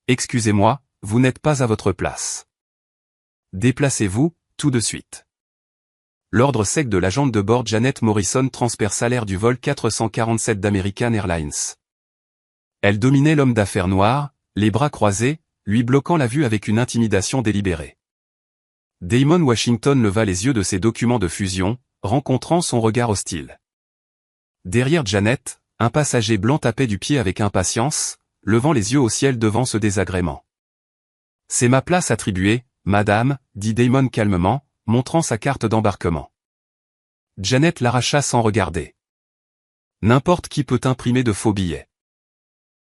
Excusez-moi, vous n'êtes pas à votre place. Déplacez-vous, tout de suite. L'ordre sec de l'agente de bord Janet Morrison transperça l'air du vol 447 d'American Airlines. Elle dominait l'homme d'affaires noir, les bras croisés, lui bloquant la vue avec une intimidation délibérée. Damon Washington leva les yeux de ses documents de fusion, rencontrant son regard hostile. Derrière Janet, un passager blanc tapait du pied avec impatience, levant les yeux au ciel devant ce désagrément. « C'est ma place attribuée, madame, dit Damon calmement, montrant sa carte d'embarquement. Janet l'arracha sans regarder. N'importe qui peut imprimer de faux billets.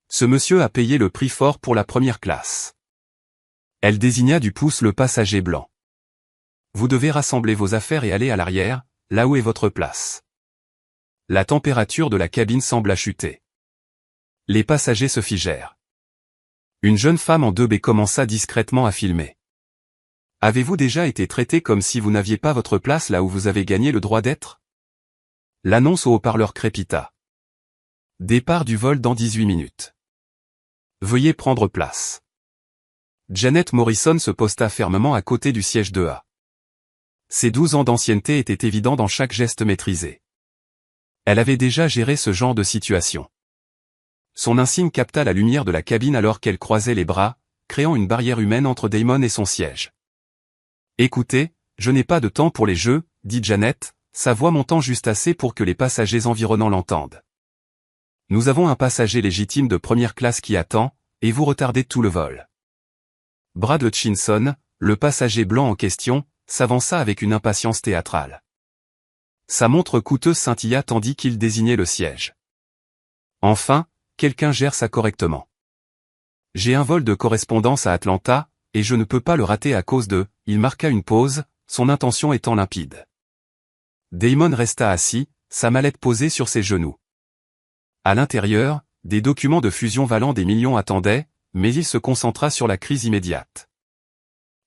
Ce monsieur a payé le prix fort pour la première classe. Elle désigna du pouce le passager blanc. Vous devez rassembler vos affaires et aller à l'arrière, là où est votre place. La température de la cabine sembla chuter. Les passagers se figèrent. Une jeune femme en 2B commença discrètement à filmer. Avez-vous déjà été traité comme si vous n'aviez pas votre place là où vous avez gagné le droit d'être? L'annonce au haut-parleur crépita. Départ du vol dans 18 minutes. Veuillez prendre place. Janet Morrison se posta fermement à côté du siège 2A. Ses 12 ans d'ancienneté étaient évidents dans chaque geste maîtrisé. Elle avait déjà géré ce genre de situation. Son insigne capta la lumière de la cabine alors qu'elle croisait les bras, créant une barrière humaine entre Damon et son siège. « Écoutez, je n'ai pas de temps pour les jeux, dit Janet, sa voix montant juste assez pour que les passagers environnants l'entendent. Nous avons un passager légitime de première classe qui attend, et vous retardez tout le vol. » Brad Hutchinson, le passager blanc en question, s'avança avec une impatience théâtrale. Sa montre coûteuse scintilla tandis qu'il désignait le siège. Enfin, quelqu'un gère ça correctement. J'ai un vol de correspondance à Atlanta, et je ne peux pas le rater à cause de... Il marqua une pause, son intention étant limpide. Damon resta assis, sa mallette posée sur ses genoux. À l'intérieur, des documents de fusion valant des millions attendaient, mais il se concentra sur la crise immédiate.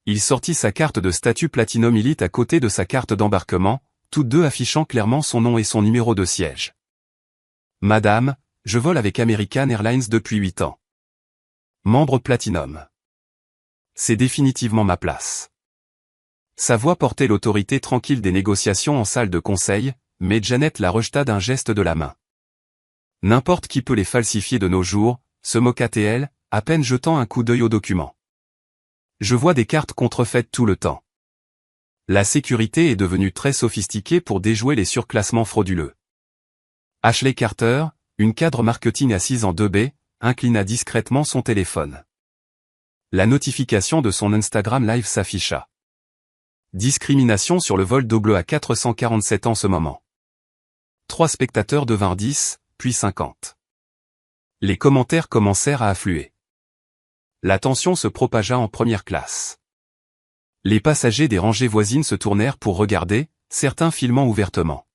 Il sortit sa carte de statut Platinum Elite à côté de sa carte d'embarquement, toutes deux affichant clairement son nom et son numéro de siège. « Madame, je vole avec American Airlines depuis 8 ans. Membre Platinum. C'est définitivement ma place. » Sa voix portait l'autorité tranquille des négociations en salle de conseil, mais Janet la rejeta d'un geste de la main. « N'importe qui peut les falsifier de nos jours, » se moqua-t-elle, à peine jetant un coup d'œil aux documents. « Je vois des cartes contrefaites tout le temps. La sécurité est devenue très sophistiquée pour déjouer les surclassements frauduleux. » Ashley Carter, une cadre marketing assise en 2B, inclina discrètement son téléphone. La notification de son Instagram Live s'afficha. Discrimination sur le vol d'Obleu à 447 en ce moment. 3 spectateurs devinrent 10, puis 50. Les commentaires commencèrent à affluer. La tension se propagea en première classe. Les passagers des rangées voisines se tournèrent pour regarder, certains filmant ouvertement.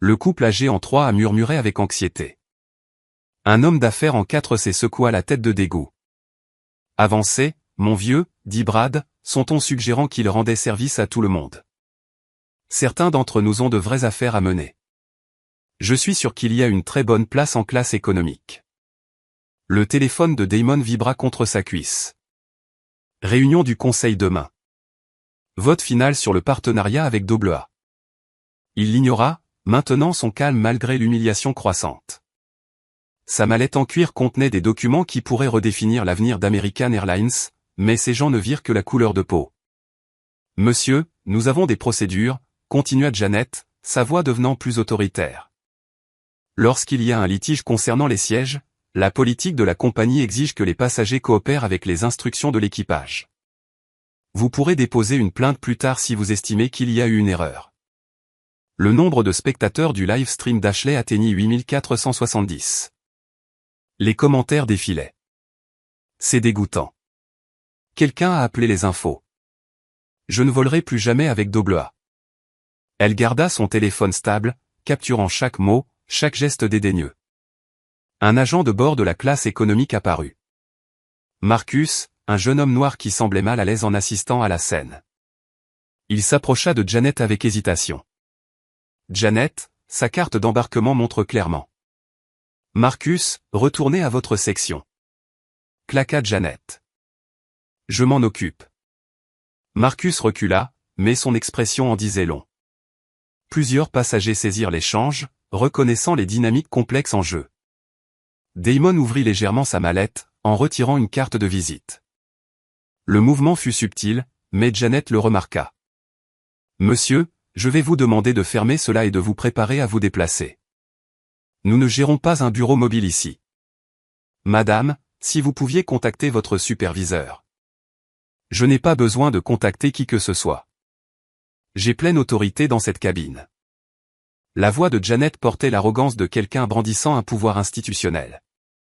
Le couple âgé en 3 a murmuré avec anxiété. Un homme d'affaires en 4 secoua la tête de dégoût. « Avancez, mon vieux, dit Brad, son ton suggérant qu'il rendait service à tout le monde. Certains d'entre nous ont de vraies affaires à mener. Je suis sûr qu'il y a une très bonne place en classe économique. » Le téléphone de Damon vibra contre sa cuisse. Réunion du conseil demain. Vote final sur le partenariat avec AA. Il l'ignora, maintenant son calme malgré l'humiliation croissante. Sa mallette en cuir contenait des documents qui pourraient redéfinir l'avenir d'American Airlines, mais ces gens ne virent que la couleur de peau. « Monsieur, nous avons des procédures, » continua Janet, sa voix devenant plus autoritaire. « Lorsqu'il y a un litige concernant les sièges, la politique de la compagnie exige que les passagers coopèrent avec les instructions de l'équipage. Vous pourrez déposer une plainte plus tard si vous estimez qu'il y a eu une erreur. » Le nombre de spectateurs du live stream d'Ashley atteignit 8470. Les commentaires défilaient. « C'est dégoûtant. Quelqu'un a appelé les infos. Je ne volerai plus jamais avec AA. » Elle garda son téléphone stable, capturant chaque mot, chaque geste dédaigneux. Un agent de bord de la classe économique apparut. Marcus, un jeune homme noir qui semblait mal à l'aise en assistant à la scène. Il s'approcha de Janet avec hésitation. Janet, sa carte d'embarquement montre clairement. Marcus, retournez à votre section. claqua Janet. Je m'en occupe. Marcus recula, mais son expression en disait long. Plusieurs passagers saisirent l'échange, reconnaissant les dynamiques complexes en jeu. Damon ouvrit légèrement sa mallette, en retirant une carte de visite. Le mouvement fut subtil, mais Janet le remarqua. « Monsieur, je vais vous demander de fermer cela et de vous préparer à vous déplacer. Nous ne gérons pas un bureau mobile ici. Madame, si vous pouviez contacter votre superviseur. Je n'ai pas besoin de contacter qui que ce soit. J'ai pleine autorité dans cette cabine. » La voix de Janet portait l'arrogance de quelqu'un brandissant un pouvoir institutionnel.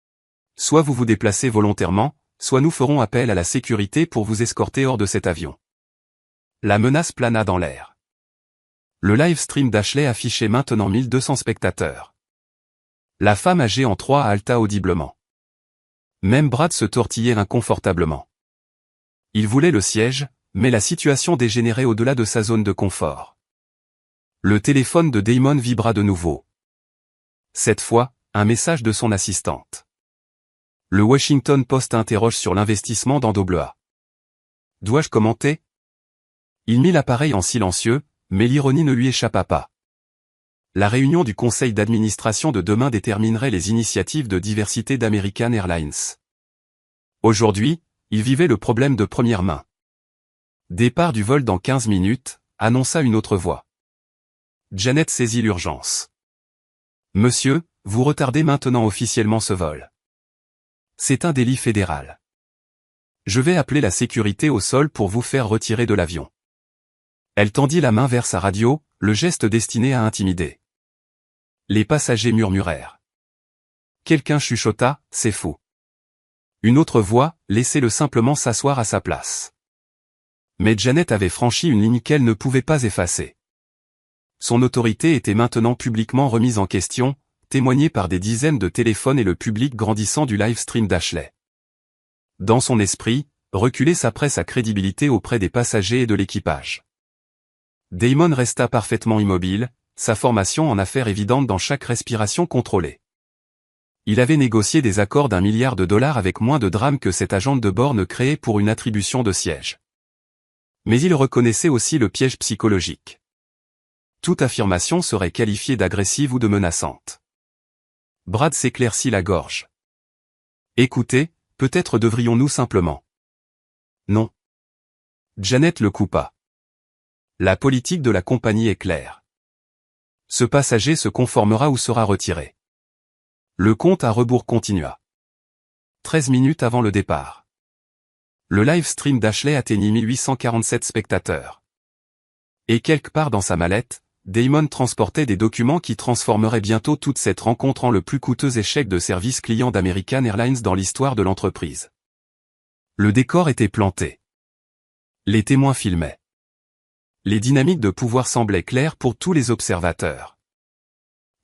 « Soit vous vous déplacez volontairement, soit nous ferons appel à la sécurité pour vous escorter hors de cet avion. » La menace plana dans l'air. Le live stream d'Ashley affichait maintenant 1200 spectateurs. La femme âgée en 3 haleta audiblement. Même Brad se tortillait inconfortablement. Il voulait le siège, mais la situation dégénérait au-delà de sa zone de confort. Le téléphone de Damon vibra de nouveau. Cette fois, un message de son assistante. Le Washington Post interroge sur l'investissement dans WA. Dois-je commenter? Il mit l'appareil en silencieux, mais l'ironie ne lui échappa pas. La réunion du conseil d'administration de demain déterminerait les initiatives de diversité d'American Airlines. Aujourd'hui, il vivait le problème de première main. Départ du vol dans 15 minutes, annonça une autre voix. Janet saisit l'urgence. Monsieur, vous retardez maintenant officiellement ce vol. C'est un délit fédéral. Je vais appeler la sécurité au sol pour vous faire retirer de l'avion. Elle tendit la main vers sa radio, le geste destiné à intimider. Les passagers murmurèrent. Quelqu'un chuchota, c'est fou. Une autre voix, laissez-le simplement s'asseoir à sa place. Mais Janet avait franchi une ligne qu'elle ne pouvait pas effacer. Son autorité était maintenant publiquement remise en question, témoignée par des dizaines de téléphones et le public grandissant du live stream d'Ashley. Dans son esprit, reculer s'apprête sa crédibilité auprès des passagers et de l'équipage. Damon resta parfaitement immobile, sa formation en affaires évidente dans chaque respiration contrôlée. Il avait négocié des accords d'1 milliard de dollars avec moins de drame que cet agent de bord ne créait pour une attribution de siège. Mais il reconnaissait aussi le piège psychologique. Toute affirmation serait qualifiée d'agressive ou de menaçante. Brad s'éclaircit la gorge. Écoutez, peut-être devrions-nous simplement. Non. Janet le coupa. La politique de la compagnie est claire. Ce passager se conformera ou sera retiré. Le compte à rebours continua. 13 minutes avant le départ. Le live stream d'Ashley atteignit 1847 spectateurs. Et quelque part dans sa mallette, Damon transportait des documents qui transformeraient bientôt toute cette rencontre en le plus coûteux échec de service client d'American Airlines dans l'histoire de l'entreprise. Le décor était planté. Les témoins filmaient. Les dynamiques de pouvoir semblaient claires pour tous les observateurs.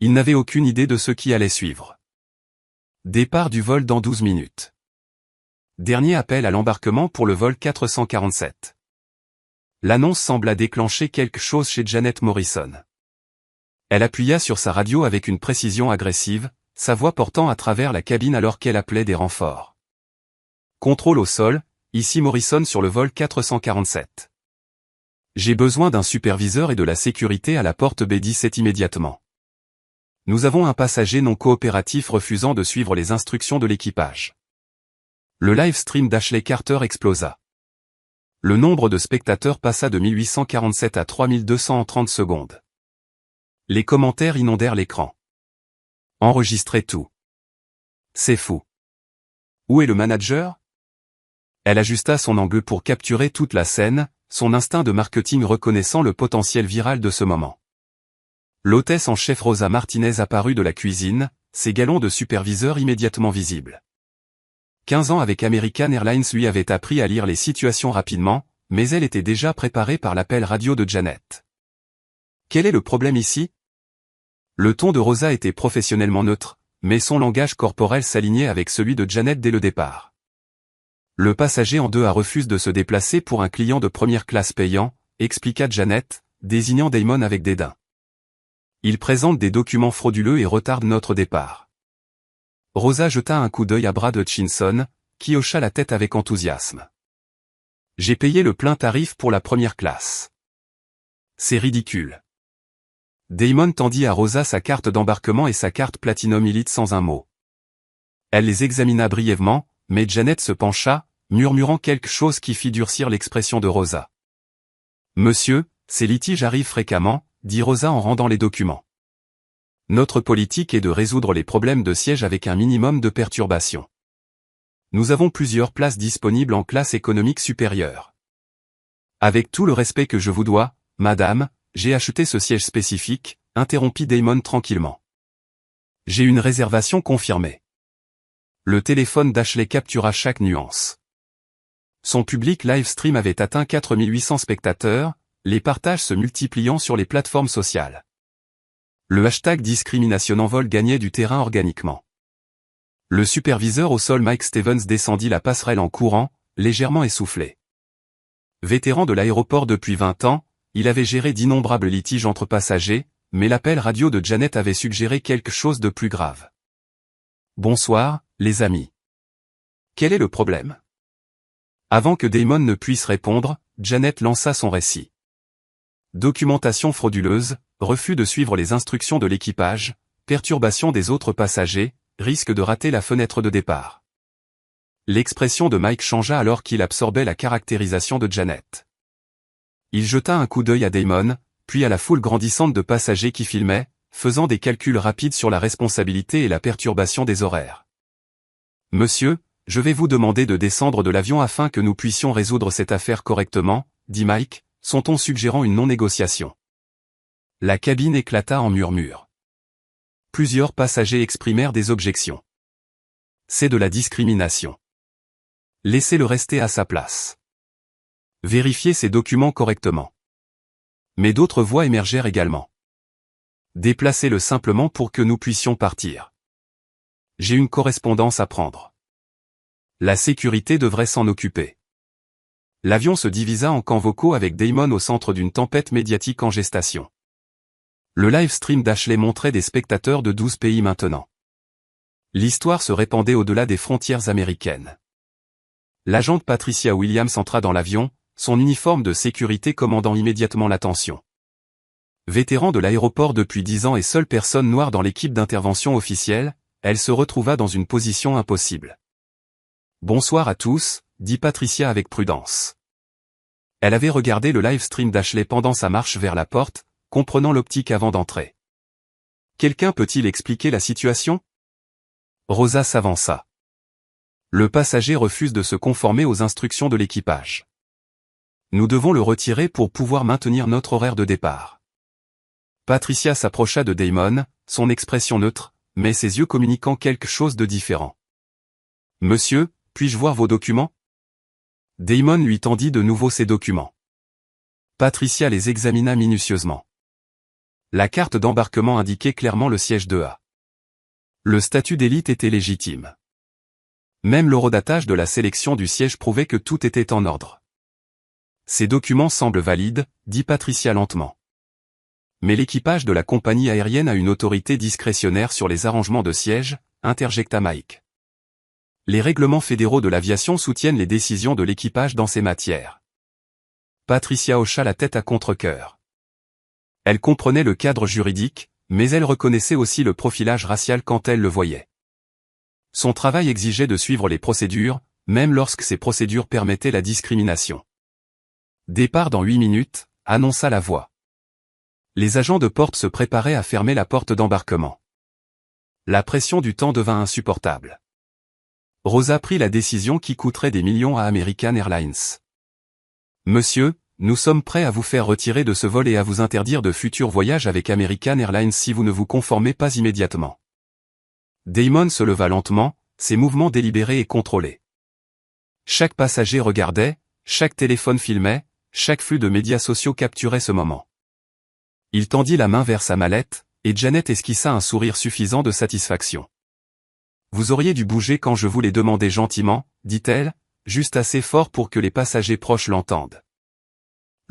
Ils n'avaient aucune idée de ce qui allait suivre. Départ du vol dans 12 minutes. Dernier appel à l'embarquement pour le vol 447. L'annonce sembla déclencher quelque chose chez Janet Morrison. Elle appuya sur sa radio avec une précision agressive, sa voix portant à travers la cabine alors qu'elle appelait des renforts. Contrôle au sol, ici Morrison sur le vol 447. J'ai besoin d'un superviseur et de la sécurité à la porte B17 immédiatement. Nous avons un passager non coopératif refusant de suivre les instructions de l'équipage. Le live stream d'Ashley Carter explosa. Le nombre de spectateurs passa de 1847 à 3200 en 30 secondes. Les commentaires inondèrent l'écran. Enregistrez tout. C'est fou. Où est le manager? Elle ajusta son angle pour capturer toute la scène, son instinct de marketing reconnaissant le potentiel viral de ce moment. L'hôtesse en chef Rosa Martinez apparut de la cuisine, ses galons de superviseur immédiatement visibles. 15 ans avec American Airlines lui avait appris à lire les situations rapidement, mais elle était déjà préparée par l'appel radio de Janet. Quel est le problème ici? Le ton de Rosa était professionnellement neutre, mais son langage corporel s'alignait avec celui de Janet dès le départ. Le passager en 2A refuse de se déplacer pour un client de première classe payant, expliqua Janet, désignant Damon avec dédain. Il présente des documents frauduleux et retarde notre départ. Rosa jeta un coup d'œil à Brad Hutchinson, qui hocha la tête avec enthousiasme. J'ai payé le plein tarif pour la première classe. C'est ridicule. Damon tendit à Rosa sa carte d'embarquement et sa carte Platinum Elite sans un mot. Elle les examina brièvement, mais Janet se pencha, murmurant quelque chose qui fit durcir l'expression de Rosa. Monsieur, ces litiges arrivent fréquemment, dit Rosa en rendant les documents. Notre politique est de résoudre les problèmes de siège avec un minimum de perturbations. Nous avons plusieurs places disponibles en classe économique supérieure. Avec tout le respect que je vous dois, madame, j'ai acheté ce siège spécifique, interrompit Damon tranquillement. J'ai une réservation confirmée. Le téléphone d'Ashley captura chaque nuance. Son public live stream avait atteint 4800 spectateurs, les partages se multipliant sur les plateformes sociales. Le hashtag discrimination en vol gagnait du terrain organiquement. Le superviseur au sol Mike Stevens descendit la passerelle en courant, légèrement essoufflé. Vétéran de l'aéroport depuis 20 ans, il avait géré d'innombrables litiges entre passagers, mais l'appel radio de Janet avait suggéré quelque chose de plus grave. Bonsoir, les amis. Quel est le problème? Avant que Damon ne puisse répondre, Janet lança son récit. Documentation frauduleuse, refus de suivre les instructions de l'équipage, perturbation des autres passagers, risque de rater la fenêtre de départ. L'expression de Mike changea alors qu'il absorbait la caractérisation de Janet. Il jeta un coup d'œil à Damon, puis à la foule grandissante de passagers qui filmaient, faisant des calculs rapides sur la responsabilité et la perturbation des horaires. Monsieur, je vais vous demander de descendre de l'avion afin que nous puissions résoudre cette affaire correctement, dit Mike, son ton suggérant une non-négociation. La cabine éclata en murmures. Plusieurs passagers exprimèrent des objections. C'est de la discrimination. Laissez-le rester à sa place. Vérifiez ses documents correctement. Mais d'autres voix émergèrent également. Déplacez-le simplement pour que nous puissions partir. J'ai une correspondance à prendre. La sécurité devrait s'en occuper. L'avion se divisa en camps vocaux avec Damon au centre d'une tempête médiatique en gestation. Le live stream d'Ashley montrait des spectateurs de 12 pays maintenant. L'histoire se répandait au-delà des frontières américaines. L'agente Patricia Williams entra dans l'avion, son uniforme de sécurité commandant immédiatement l'attention. Vétéran de l'aéroport depuis 10 ans et seule personne noire dans l'équipe d'intervention officielle, elle se retrouva dans une position impossible. Bonsoir à tous, dit Patricia avec prudence. Elle avait regardé le live stream d'Ashley pendant sa marche vers la porte, comprenant l'optique avant d'entrer. Quelqu'un peut-il expliquer la situation? Rosa s'avança. Le passager refuse de se conformer aux instructions de l'équipage. Nous devons le retirer pour pouvoir maintenir notre horaire de départ. Patricia s'approcha de Damon, son expression neutre, mais ses yeux communiquant quelque chose de différent. Monsieur, puis-je voir vos documents? Damon lui tendit de nouveau ses documents. Patricia les examina minutieusement. La carte d'embarquement indiquait clairement le siège de A. Le statut d'élite était légitime. Même l'horodatage de la sélection du siège prouvait que tout était en ordre. Ces documents semblent valides, dit Patricia lentement. Mais l'équipage de la compagnie aérienne a une autorité discrétionnaire sur les arrangements de siège, interjecta Mike. Les règlements fédéraux de l'aviation soutiennent les décisions de l'équipage dans ces matières. Patricia hocha la tête à contre-cœur. Elle comprenait le cadre juridique, mais elle reconnaissait aussi le profilage racial quand elle le voyait. Son travail exigeait de suivre les procédures, même lorsque ces procédures permettaient la discrimination. Départ dans 8 minutes, annonça la voix. Les agents de porte se préparaient à fermer la porte d'embarquement. La pression du temps devint insupportable. Rosa prit la décision qui coûterait des millions à American Airlines. Monsieur, nous sommes prêts à vous faire retirer de ce vol et à vous interdire de futurs voyages avec American Airlines si vous ne vous conformez pas immédiatement. Damon se leva lentement, ses mouvements délibérés et contrôlés. Chaque passager regardait, chaque téléphone filmait, chaque flux de médias sociaux capturait ce moment. Il tendit la main vers sa mallette, et Janet esquissa un sourire suffisant de satisfaction. Vous auriez dû bouger quand je vous l'ai demandé gentiment, dit-elle, juste assez fort pour que les passagers proches l'entendent.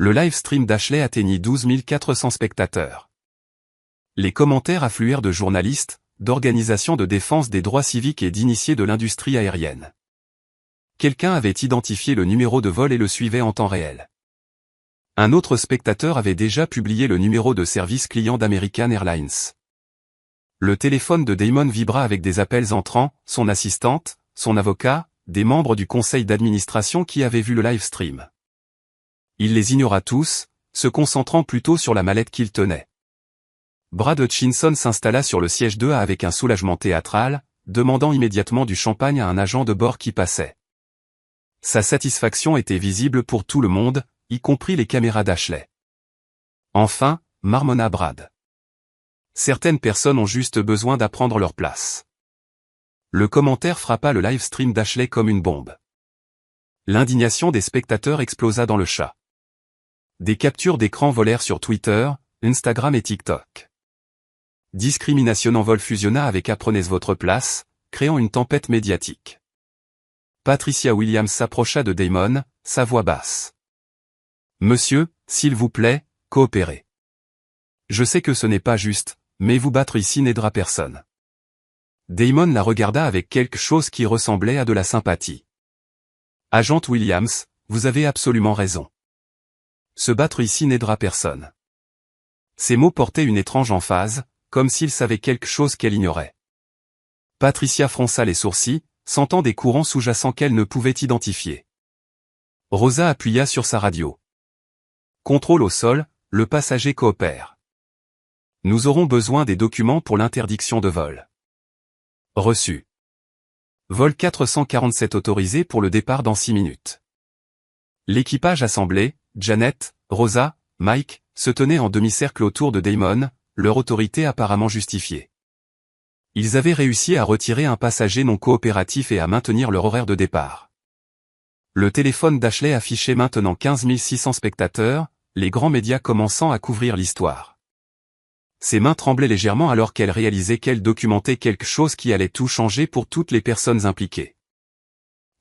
Le live stream d'Ashley atteignit 12 400 spectateurs. Les commentaires affluèrent de journalistes, d'organisations de défense des droits civiques et d'initiés de l'industrie aérienne. quelqu'un avait identifié le numéro de vol et le suivait en temps réel. Un autre spectateur avait déjà publié le numéro de service client d'American Airlines. Le téléphone de Damon vibra avec des appels entrants, son assistante, son avocat, des membres du conseil d'administration qui avaient vu le live stream. Il les ignora tous, se concentrant plutôt sur la mallette qu'il tenait. Brad Hutchinson s'installa sur le siège 2A avec un soulagement théâtral, demandant immédiatement du champagne à un agent de bord qui passait. Sa satisfaction était visible pour tout le monde, y compris les caméras d'Ashley. Enfin, marmonna Brad. Certaines personnes ont juste besoin d'apprendre leur place. Le commentaire frappa le live stream d'Ashley comme une bombe. L'indignation des spectateurs explosa dans le chat. Des captures d'écran volèrent sur Twitter, Instagram et TikTok. Discrimination en vol fusionna avec Apprenez votre place, créant une tempête médiatique. Patricia Williams s'approcha de Damon, sa voix basse. « Monsieur, s'il vous plaît, coopérez. Je sais que ce n'est pas juste, mais vous battre ici n'aidera personne. » Damon la regarda avec quelque chose qui ressemblait à de la sympathie. « Agente Williams, vous avez absolument raison. Se battre ici n'aidera personne. » Ces mots portaient une étrange emphase, comme s'il savait quelque chose qu'elle ignorait. Patricia fronça les sourcils, sentant des courants sous-jacents qu'elle ne pouvait identifier. Rosa appuya sur sa radio. Contrôle au sol, le passager coopère. Nous aurons besoin des documents pour l'interdiction de vol. Reçu. Vol 447 autorisé pour le départ dans 6 minutes. L'équipage assemblé, Janet, Rosa, Mike, se tenait en demi-cercle autour de Damon, leur autorité apparemment justifiée. Ils avaient réussi à retirer un passager non coopératif et à maintenir leur horaire de départ. Le téléphone d'Ashley affichait maintenant 15 600 spectateurs, les grands médias commençant à couvrir l'histoire. Ses mains tremblaient légèrement alors qu'elle réalisait qu'elle documentait quelque chose qui allait tout changer pour toutes les personnes impliquées.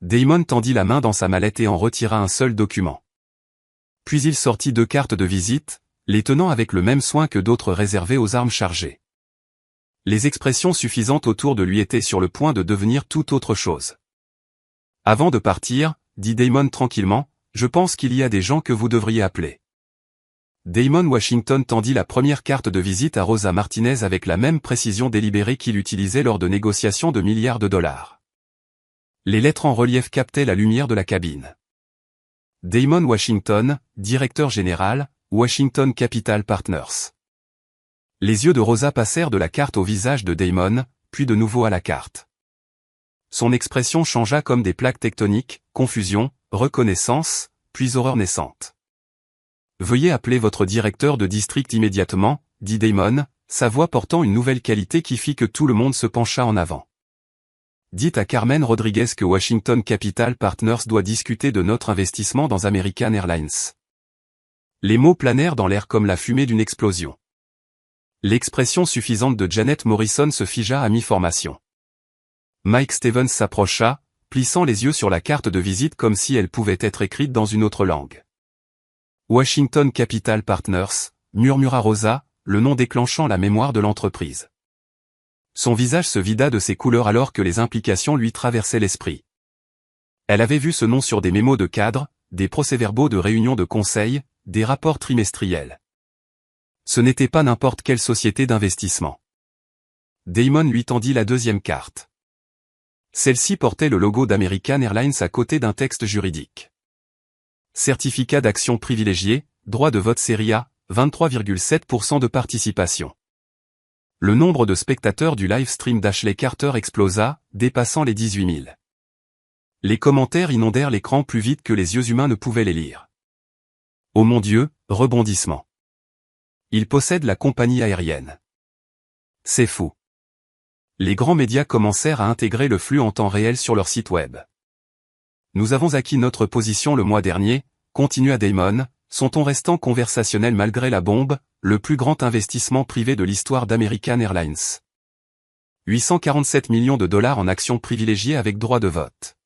Damon tendit la main dans sa mallette et en retira un seul document. Puis il sortit 2 cartes de visite, les tenant avec le même soin que d'autres réservées aux armes chargées. Les expressions suffisantes autour de lui étaient sur le point de devenir tout autre chose. « Avant de partir, dit Damon tranquillement, je pense qu'il y a des gens que vous devriez appeler. » Damon Washington tendit la première carte de visite à Rosa Martinez avec la même précision délibérée qu'il utilisait lors de négociations de milliards de dollars. Les lettres en relief captaient la lumière de la cabine. Damon Washington, directeur général, Washington Capital Partners. Les yeux de Rosa passèrent de la carte au visage de Damon, puis de nouveau à la carte. Son expression changea comme des plaques tectoniques, confusion, reconnaissance, puis horreur naissante. « Veuillez appeler votre directeur de district immédiatement, » dit Damon, sa voix portant une nouvelle qualité qui fit que tout le monde se pencha en avant. « Dites à Carmen Rodriguez que Washington Capital Partners doit discuter de notre investissement dans American Airlines. » Les mots planèrent dans l'air comme la fumée d'une explosion. L'expression suffisante de Janet Morrison se figea à mi-formation. Mike Stevens s'approcha, plissant les yeux sur la carte de visite comme si elle pouvait être écrite dans une autre langue. Washington Capital Partners, murmura Rosa, le nom déclenchant la mémoire de l'entreprise. Son visage se vida de ses couleurs alors que les implications lui traversaient l'esprit. Elle avait vu ce nom sur des mémos de cadre, des procès-verbaux de réunions de conseil, des rapports trimestriels. Ce n'était pas n'importe quelle société d'investissement. Damon lui tendit la deuxième carte. Celle-ci portait le logo d'American Airlines à côté d'un texte juridique. Certificat d'action privilégié, droit de vote série A, 23,7% de participation. Le nombre de spectateurs du live stream d'Ashley Carter explosa, dépassant les 18 000. Les commentaires inondèrent l'écran plus vite que les yeux humains ne pouvaient les lire. Oh mon Dieu, rebondissement. Il possède la compagnie aérienne. C'est fou. Les grands médias commencèrent à intégrer le flux en temps réel sur leur site web. Nous avons acquis notre position le mois dernier, continua Damon, son ton restant conversationnel malgré la bombe, le plus grand investissement privé de l'histoire d'American Airlines. 847 millions de dollars en actions privilégiées avec droit de vote.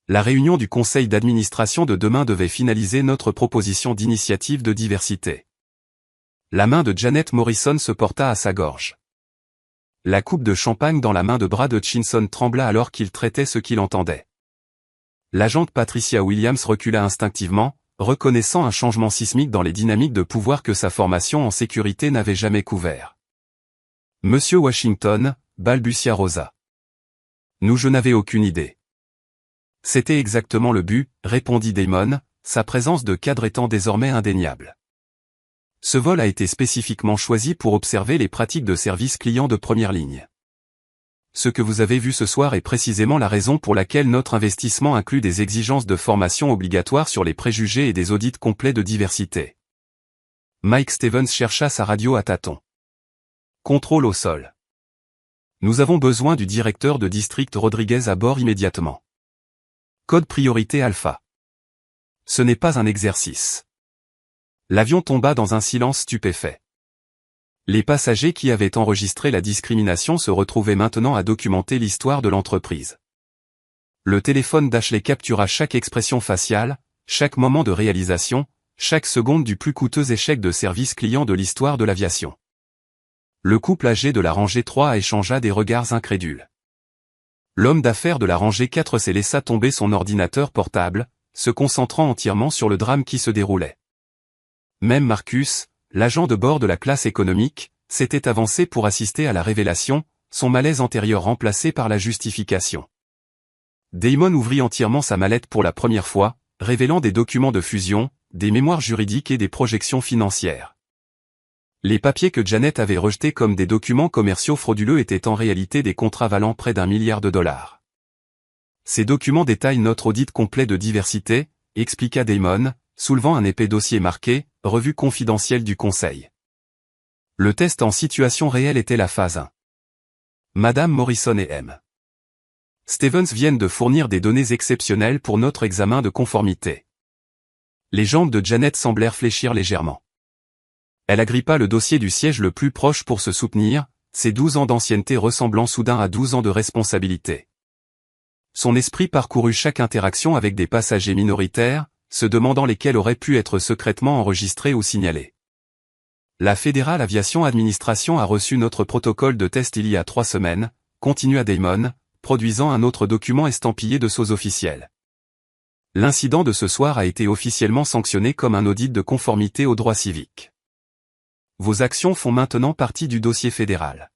La réunion du conseil d'administration de demain devait finaliser notre proposition d'initiative de diversité. La main de Janet Morrison se porta à sa gorge. La coupe de champagne dans la main de Brad Hutchinson trembla alors qu'il traitait ce qu'il entendait. L'agente Patricia Williams recula instinctivement, reconnaissant un changement sismique dans les dynamiques de pouvoir que sa formation en sécurité n'avait jamais couvert. « Monsieur Washington », balbutia Rosa. « Je n'avais aucune idée. » « C'était exactement le but, répondit Damon, sa présence de cadre étant désormais indéniable. Ce vol a été spécifiquement choisi pour observer les pratiques de service client de première ligne. Ce que vous avez vu ce soir est précisément la raison pour laquelle notre investissement inclut des exigences de formation obligatoires sur les préjugés et des audits complets de diversité. Mike Stevens chercha sa radio à tâtons. Contrôle au sol. Nous avons besoin du directeur de district Rodriguez à bord immédiatement. Code priorité alpha. Ce n'est pas un exercice. L'avion tomba dans un silence stupéfait. Les passagers qui avaient enregistré la discrimination se retrouvaient maintenant à documenter l'histoire de l'entreprise. Le téléphone d'Ashley captura chaque expression faciale, chaque moment de réalisation, chaque seconde du plus coûteux échec de service client de l'histoire de l'aviation. Le couple âgé de la rangée 3 échangea des regards incrédules. L'homme d'affaires de la rangée 4 s'est laissa tomber son ordinateur portable, se concentrant entièrement sur le drame qui se déroulait. Même Marcus, l'agent de bord de la classe économique, s'était avancé pour assister à la révélation, son malaise antérieur remplacé par la justification. Damon ouvrit entièrement sa mallette pour la première fois, révélant des documents de fusion, des mémoires juridiques et des projections financières. Les papiers que Janet avait rejetés comme des documents commerciaux frauduleux étaient en réalité des contrats valant près d'1 milliard de dollars. Ces documents détaillent notre audit complet de diversité, expliqua Damon, soulevant un épais dossier marqué « Revue confidentielle du Conseil ». Le test en situation réelle était la phase 1. Madame Morrison et M. Stevens viennent de fournir des données exceptionnelles pour notre examen de conformité. Les jambes de Janet semblèrent fléchir légèrement. Elle agrippa le dossier du siège le plus proche pour se soutenir, ses 12 ans d'ancienneté ressemblant soudain à 12 ans de responsabilité. Son esprit parcourut chaque interaction avec des passagers minoritaires, se demandant lesquels auraient pu être secrètement enregistrés ou signalés. La Fédérale Aviation Administration a reçu notre protocole de test il y a 3 semaines, continua Damon, produisant un autre document estampillé de sceaux officiels. L'incident de ce soir a été officiellement sanctionné comme un audit de conformité aux droits civiques. Vos actions font maintenant partie du dossier fédéral.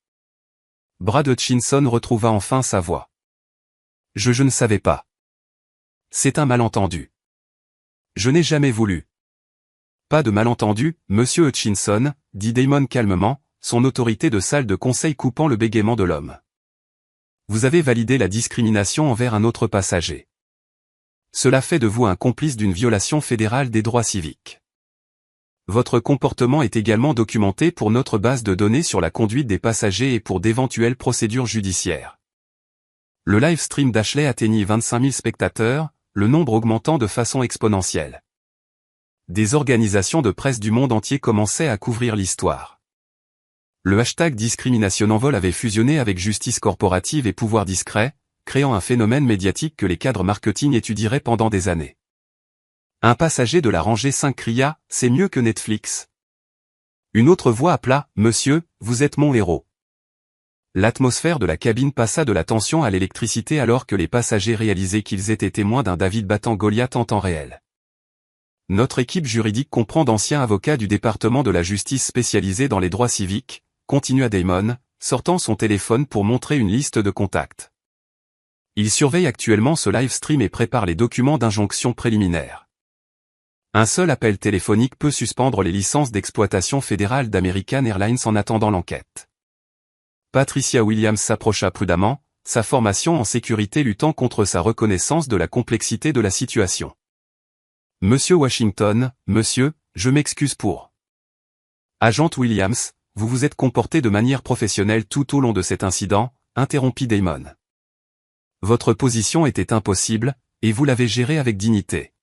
Brad Hutchinson retrouva enfin sa voix. Je ne savais pas. C'est un malentendu. Je n'ai jamais voulu. Pas de malentendu, monsieur Hutchinson, dit Damon calmement, son autorité de salle de conseil coupant le bégaiement de l'homme. Vous avez validé la discrimination envers un autre passager. Cela fait de vous un complice d'une violation fédérale des droits civiques. Votre comportement est également documenté pour notre base de données sur la conduite des passagers et pour d'éventuelles procédures judiciaires. Le live stream d'Ashley atteignit 25 000 spectateurs, le nombre augmentant de façon exponentielle. Des organisations de presse du monde entier commençaient à couvrir l'histoire. Le hashtag discrimination en vol avait fusionné avec justice corporative et pouvoir discret, créant un phénomène médiatique que les cadres marketing étudieraient pendant des années. Un passager de la rangée 5 cria « C'est mieux que Netflix ». Une autre voix appela « Monsieur, vous êtes mon héros ». L'atmosphère de la cabine passa de la tension à l'électricité alors que les passagers réalisaient qu'ils étaient témoins d'un David battant Goliath en temps réel. Notre équipe juridique comprend d'anciens avocats du département de la justice spécialisés dans les droits civiques, continua Damon, sortant son téléphone pour montrer une liste de contacts. Ils surveillent actuellement ce live stream et préparent les documents d'injonction préliminaire. Un seul appel téléphonique peut suspendre les licences d'exploitation fédérale d'American Airlines en attendant l'enquête. Patricia Williams s'approcha prudemment, sa formation en sécurité luttant contre sa reconnaissance de la complexité de la situation. Monsieur Washington, monsieur, je m'excuse pour. Agente Williams, vous vous êtes comporté de manière professionnelle tout au long de cet incident, interrompit Damon. Votre position était impossible, et vous l'avez gérée avec dignité.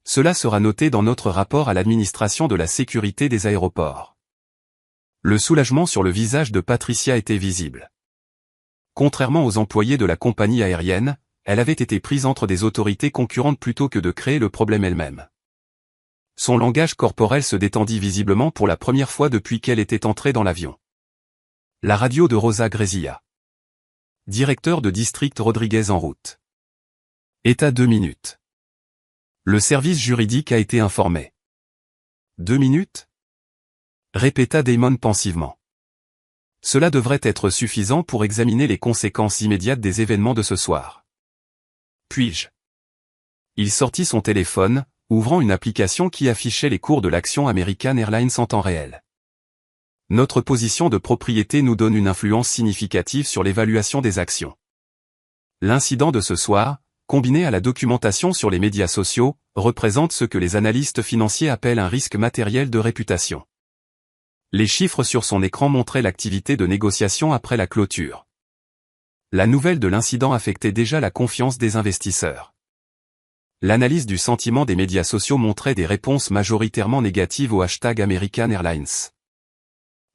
Cela sera noté dans notre rapport à l'administration de la sécurité des aéroports. Le soulagement sur le visage de Patricia était visible. Contrairement aux employés de la compagnie aérienne, elle avait été prise entre des autorités concurrentes plutôt que de créer le problème elle-même. Son langage corporel se détendit visiblement pour la première fois depuis qu'elle était entrée dans l'avion. La radio de Rosa grésilla. Directeur de district Rodriguez en route. État 2 minutes. Le service juridique a été informé. 2 minutes? Répéta Damon pensivement. Cela devrait être suffisant pour examiner les conséquences immédiates des événements de ce soir. Puis-je? Il sortit son téléphone, ouvrant une application qui affichait les cours de l'action American Airlines en temps réel. Notre position de propriété nous donne une influence significative sur l'évaluation des actions. L'incident de ce soir, combiné à la documentation sur les médias sociaux, représente ce que les analystes financiers appellent un risque matériel de réputation. Les chiffres sur son écran montraient l'activité de négociation après la clôture. La nouvelle de l'incident affectait déjà la confiance des investisseurs. L'analyse du sentiment des médias sociaux montrait des réponses majoritairement négatives au hashtag American Airlines.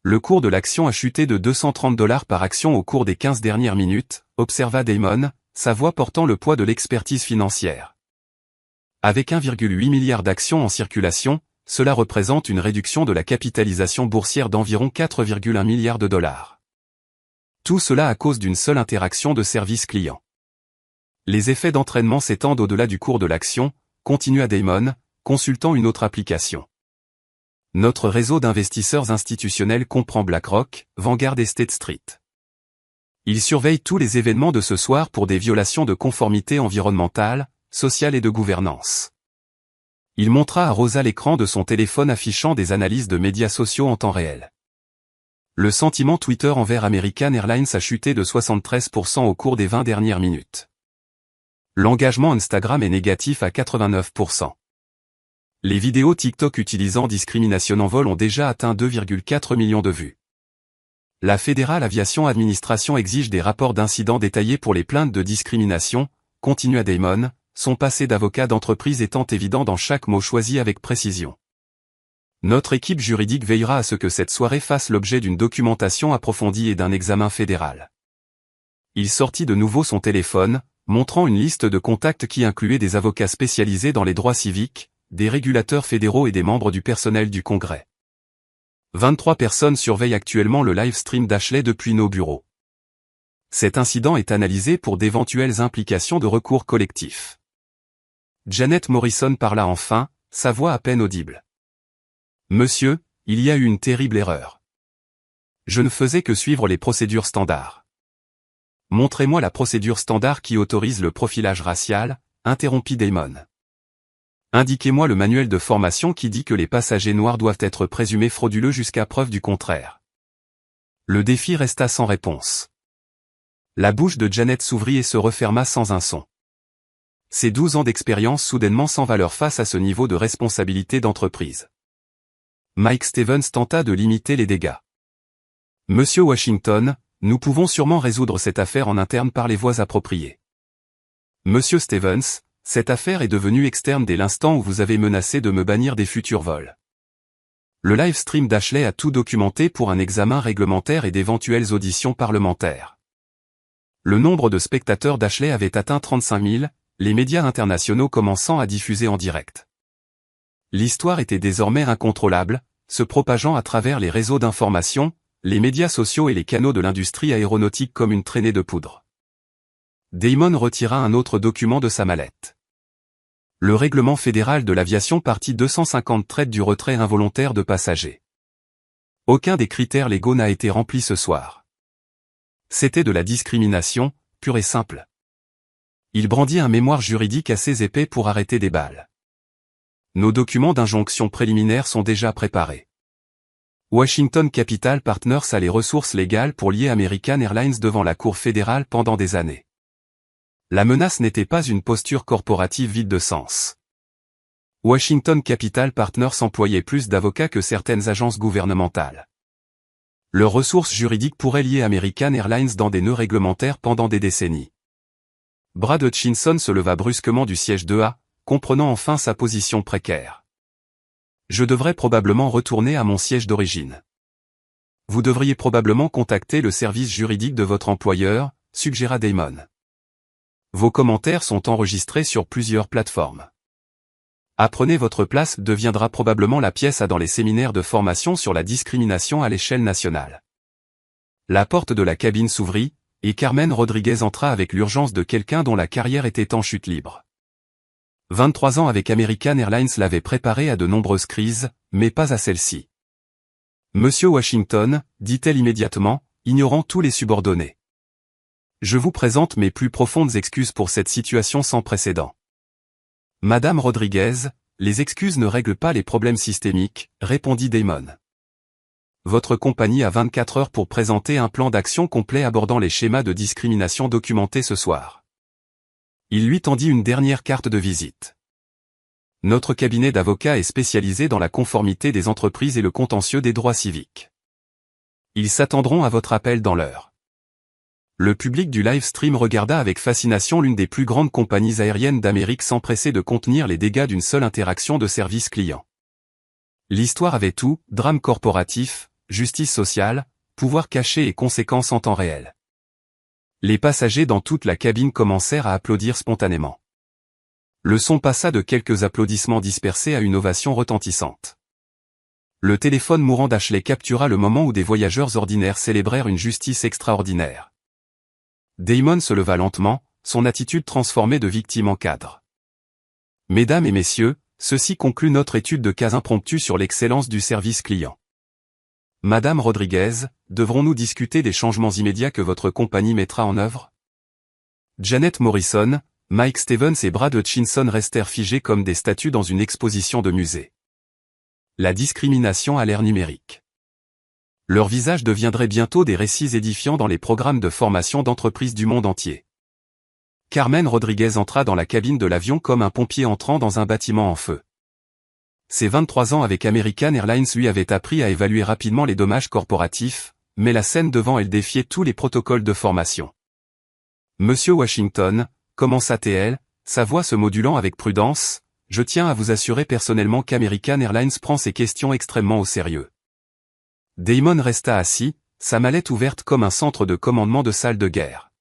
Le cours de l'action a chuté de $230 par action au cours des 15 dernières minutes, observa Damon, sa voix portant le poids de l'expertise financière. Avec 1,8 milliard d'actions en circulation, cela représente une réduction de la capitalisation boursière d'environ 4,1 milliards de dollars. Tout cela à cause d'une seule interaction de service client. Les effets d'entraînement s'étendent au-delà du cours de l'action, continua Damon, consultant une autre application. Notre réseau d'investisseurs institutionnels comprend BlackRock, Vanguard et State Street. Ils surveillent tous les événements de ce soir pour des violations de conformité environnementale, sociale et de gouvernance. Il montra à Rosa l'écran de son téléphone affichant des analyses de médias sociaux en temps réel. Le sentiment Twitter envers American Airlines a chuté de 73% au cours des 20 dernières minutes. L'engagement Instagram est négatif à 89%. Les vidéos TikTok utilisant discrimination en vol ont déjà atteint 2,4 millions de vues. La Federal Aviation Administration exige des rapports d'incidents détaillés pour les plaintes de discrimination, continua Damon, son passé d'avocat d'entreprise étant évident dans chaque mot choisi avec précision. Notre équipe juridique veillera à ce que cette soirée fasse l'objet d'une documentation approfondie et d'un examen fédéral. Il sortit de nouveau son téléphone, montrant une liste de contacts qui incluait des avocats spécialisés dans les droits civiques, des régulateurs fédéraux et des membres du personnel du Congrès. 23 personnes surveillent actuellement le live stream d'Ashley depuis nos bureaux. Cet incident est analysé pour d'éventuelles implications de recours collectifs. Janet Morrison parla enfin, sa voix à peine audible. Monsieur, il y a eu une terrible erreur. Je ne faisais que suivre les procédures standards. Montrez-moi la procédure standard qui autorise le profilage racial, interrompit Damon. Indiquez-moi le manuel de formation qui dit que les passagers noirs doivent être présumés frauduleux jusqu'à preuve du contraire. Le défi resta sans réponse. La bouche de Janet s'ouvrit et se referma sans un son. Ses 12 ans d'expérience soudainement sans valeur face à ce niveau de responsabilité d'entreprise. Mike Stevens tenta de limiter les dégâts. Monsieur Washington, nous pouvons sûrement résoudre cette affaire en interne par les voies appropriées. Monsieur Stevens, cette affaire est devenue externe dès l'instant où vous avez menacé de me bannir des futurs vols. Le live stream d'Ashley a tout documenté pour un examen réglementaire et d'éventuelles auditions parlementaires. Le nombre de spectateurs d'Ashley avait atteint 35 000, les médias internationaux commençant à diffuser en direct. L'histoire était désormais incontrôlable, se propageant à travers les réseaux d'information, les médias sociaux et les canaux de l'industrie aéronautique comme une traînée de poudre. Damon retira un autre document de sa mallette. Le règlement fédéral de l'aviation partie 250 traite du retrait involontaire de passagers. Aucun des critères légaux n'a été rempli ce soir. C'était de la discrimination, pure et simple. Il brandit un mémoire juridique assez épais pour arrêter des balles. Nos documents d'injonction préliminaire sont déjà préparés. Washington Capital Partners a les ressources légales pour lier American Airlines devant la Cour fédérale pendant des années. La menace n'était pas une posture corporative vide de sens. Washington Capital Partners employait plus d'avocats que certaines agences gouvernementales. Leurs ressources juridiques pourraient lier American Airlines dans des nœuds réglementaires pendant des décennies. Brad Hutchinson se leva brusquement du siège de A, comprenant enfin sa position précaire. Je devrais probablement retourner à mon siège d'origine. Vous devriez probablement contacter le service juridique de votre employeur, suggéra Damon. Vos commentaires sont enregistrés sur plusieurs plateformes. Apprenez votre place deviendra probablement la pièce A dans les séminaires de formation sur la discrimination à l'échelle nationale. La porte de la cabine s'ouvrit, et Carmen Rodriguez entra avec l'urgence de quelqu'un dont la carrière était en chute libre. 23 ans avec American Airlines l'avait préparée à de nombreuses crises, mais pas à celle-ci. Monsieur Washington, dit-elle immédiatement, ignorant tous les subordonnés. Je vous présente mes plus profondes excuses pour cette situation sans précédent. Madame Rodriguez, les excuses ne règlent pas les problèmes systémiques, répondit Damon. Votre compagnie a 24 heures pour présenter un plan d'action complet abordant les schémas de discrimination documentés ce soir. Il lui tendit une dernière carte de visite. Notre cabinet d'avocats est spécialisé dans la conformité des entreprises et le contentieux des droits civiques. Ils s'attendront à votre appel dans l'heure. Le public du live stream regarda avec fascination l'une des plus grandes compagnies aériennes d'Amérique s'empresser de contenir les dégâts d'une seule interaction de service client. L'histoire avait tout, drame corporatif, justice sociale, pouvoir caché et conséquences en temps réel. Les passagers dans toute la cabine commencèrent à applaudir spontanément. Le son passa de quelques applaudissements dispersés à une ovation retentissante. Le téléphone mourant d'Ashley captura le moment où des voyageurs ordinaires célébrèrent une justice extraordinaire. Damon se leva lentement, son attitude transformée de victime en cadre. Mesdames et messieurs, ceci conclut notre étude de cas impromptu sur l'excellence du service client. Madame Rodriguez, devrons-nous discuter des changements immédiats que votre compagnie mettra en œuvre? Janet Morrison, Mike Stevens et Brad Hutchinson restèrent figés comme des statues dans une exposition de musée. La discrimination à l'ère numérique. Leurs visages deviendraient bientôt des récits édifiants dans les programmes de formation d'entreprises du monde entier. Carmen Rodriguez entra dans la cabine de l'avion comme un pompier entrant dans un bâtiment en feu. Ses 23 ans avec American Airlines lui avaient appris à évaluer rapidement les dommages corporatifs, mais la scène devant elle défiait tous les protocoles de formation. Monsieur Washington, commença-t-elle, sa voix se modulant avec prudence, je tiens à vous assurer personnellement qu'American Airlines prend ces questions extrêmement au sérieux. Damon resta assis, sa mallette ouverte comme un centre de commandement de salle de guerre.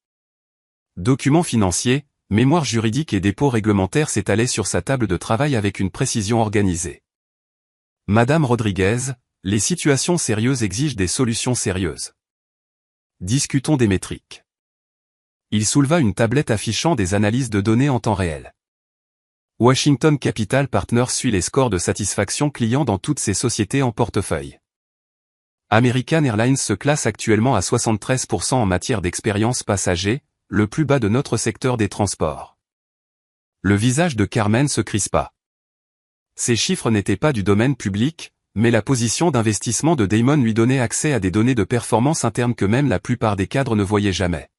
Documents financiers, mémoires juridiques et dépôts réglementaires s'étalaient sur sa table de travail avec une précision organisée. Madame Rodriguez, les situations sérieuses exigent des solutions sérieuses. Discutons des métriques. Il souleva une tablette affichant des analyses de données en temps réel. Washington Capital Partners suit les scores de satisfaction client dans toutes ses sociétés en portefeuille. American Airlines se classe actuellement à 73% en matière d'expérience passager, le plus bas de notre secteur des transports. Le visage de Carmen se crispa. Ces chiffres n'étaient pas du domaine public, mais la position d'investissement de Damon lui donnait accès à des données de performance interne que même la plupart des cadres ne voyaient jamais.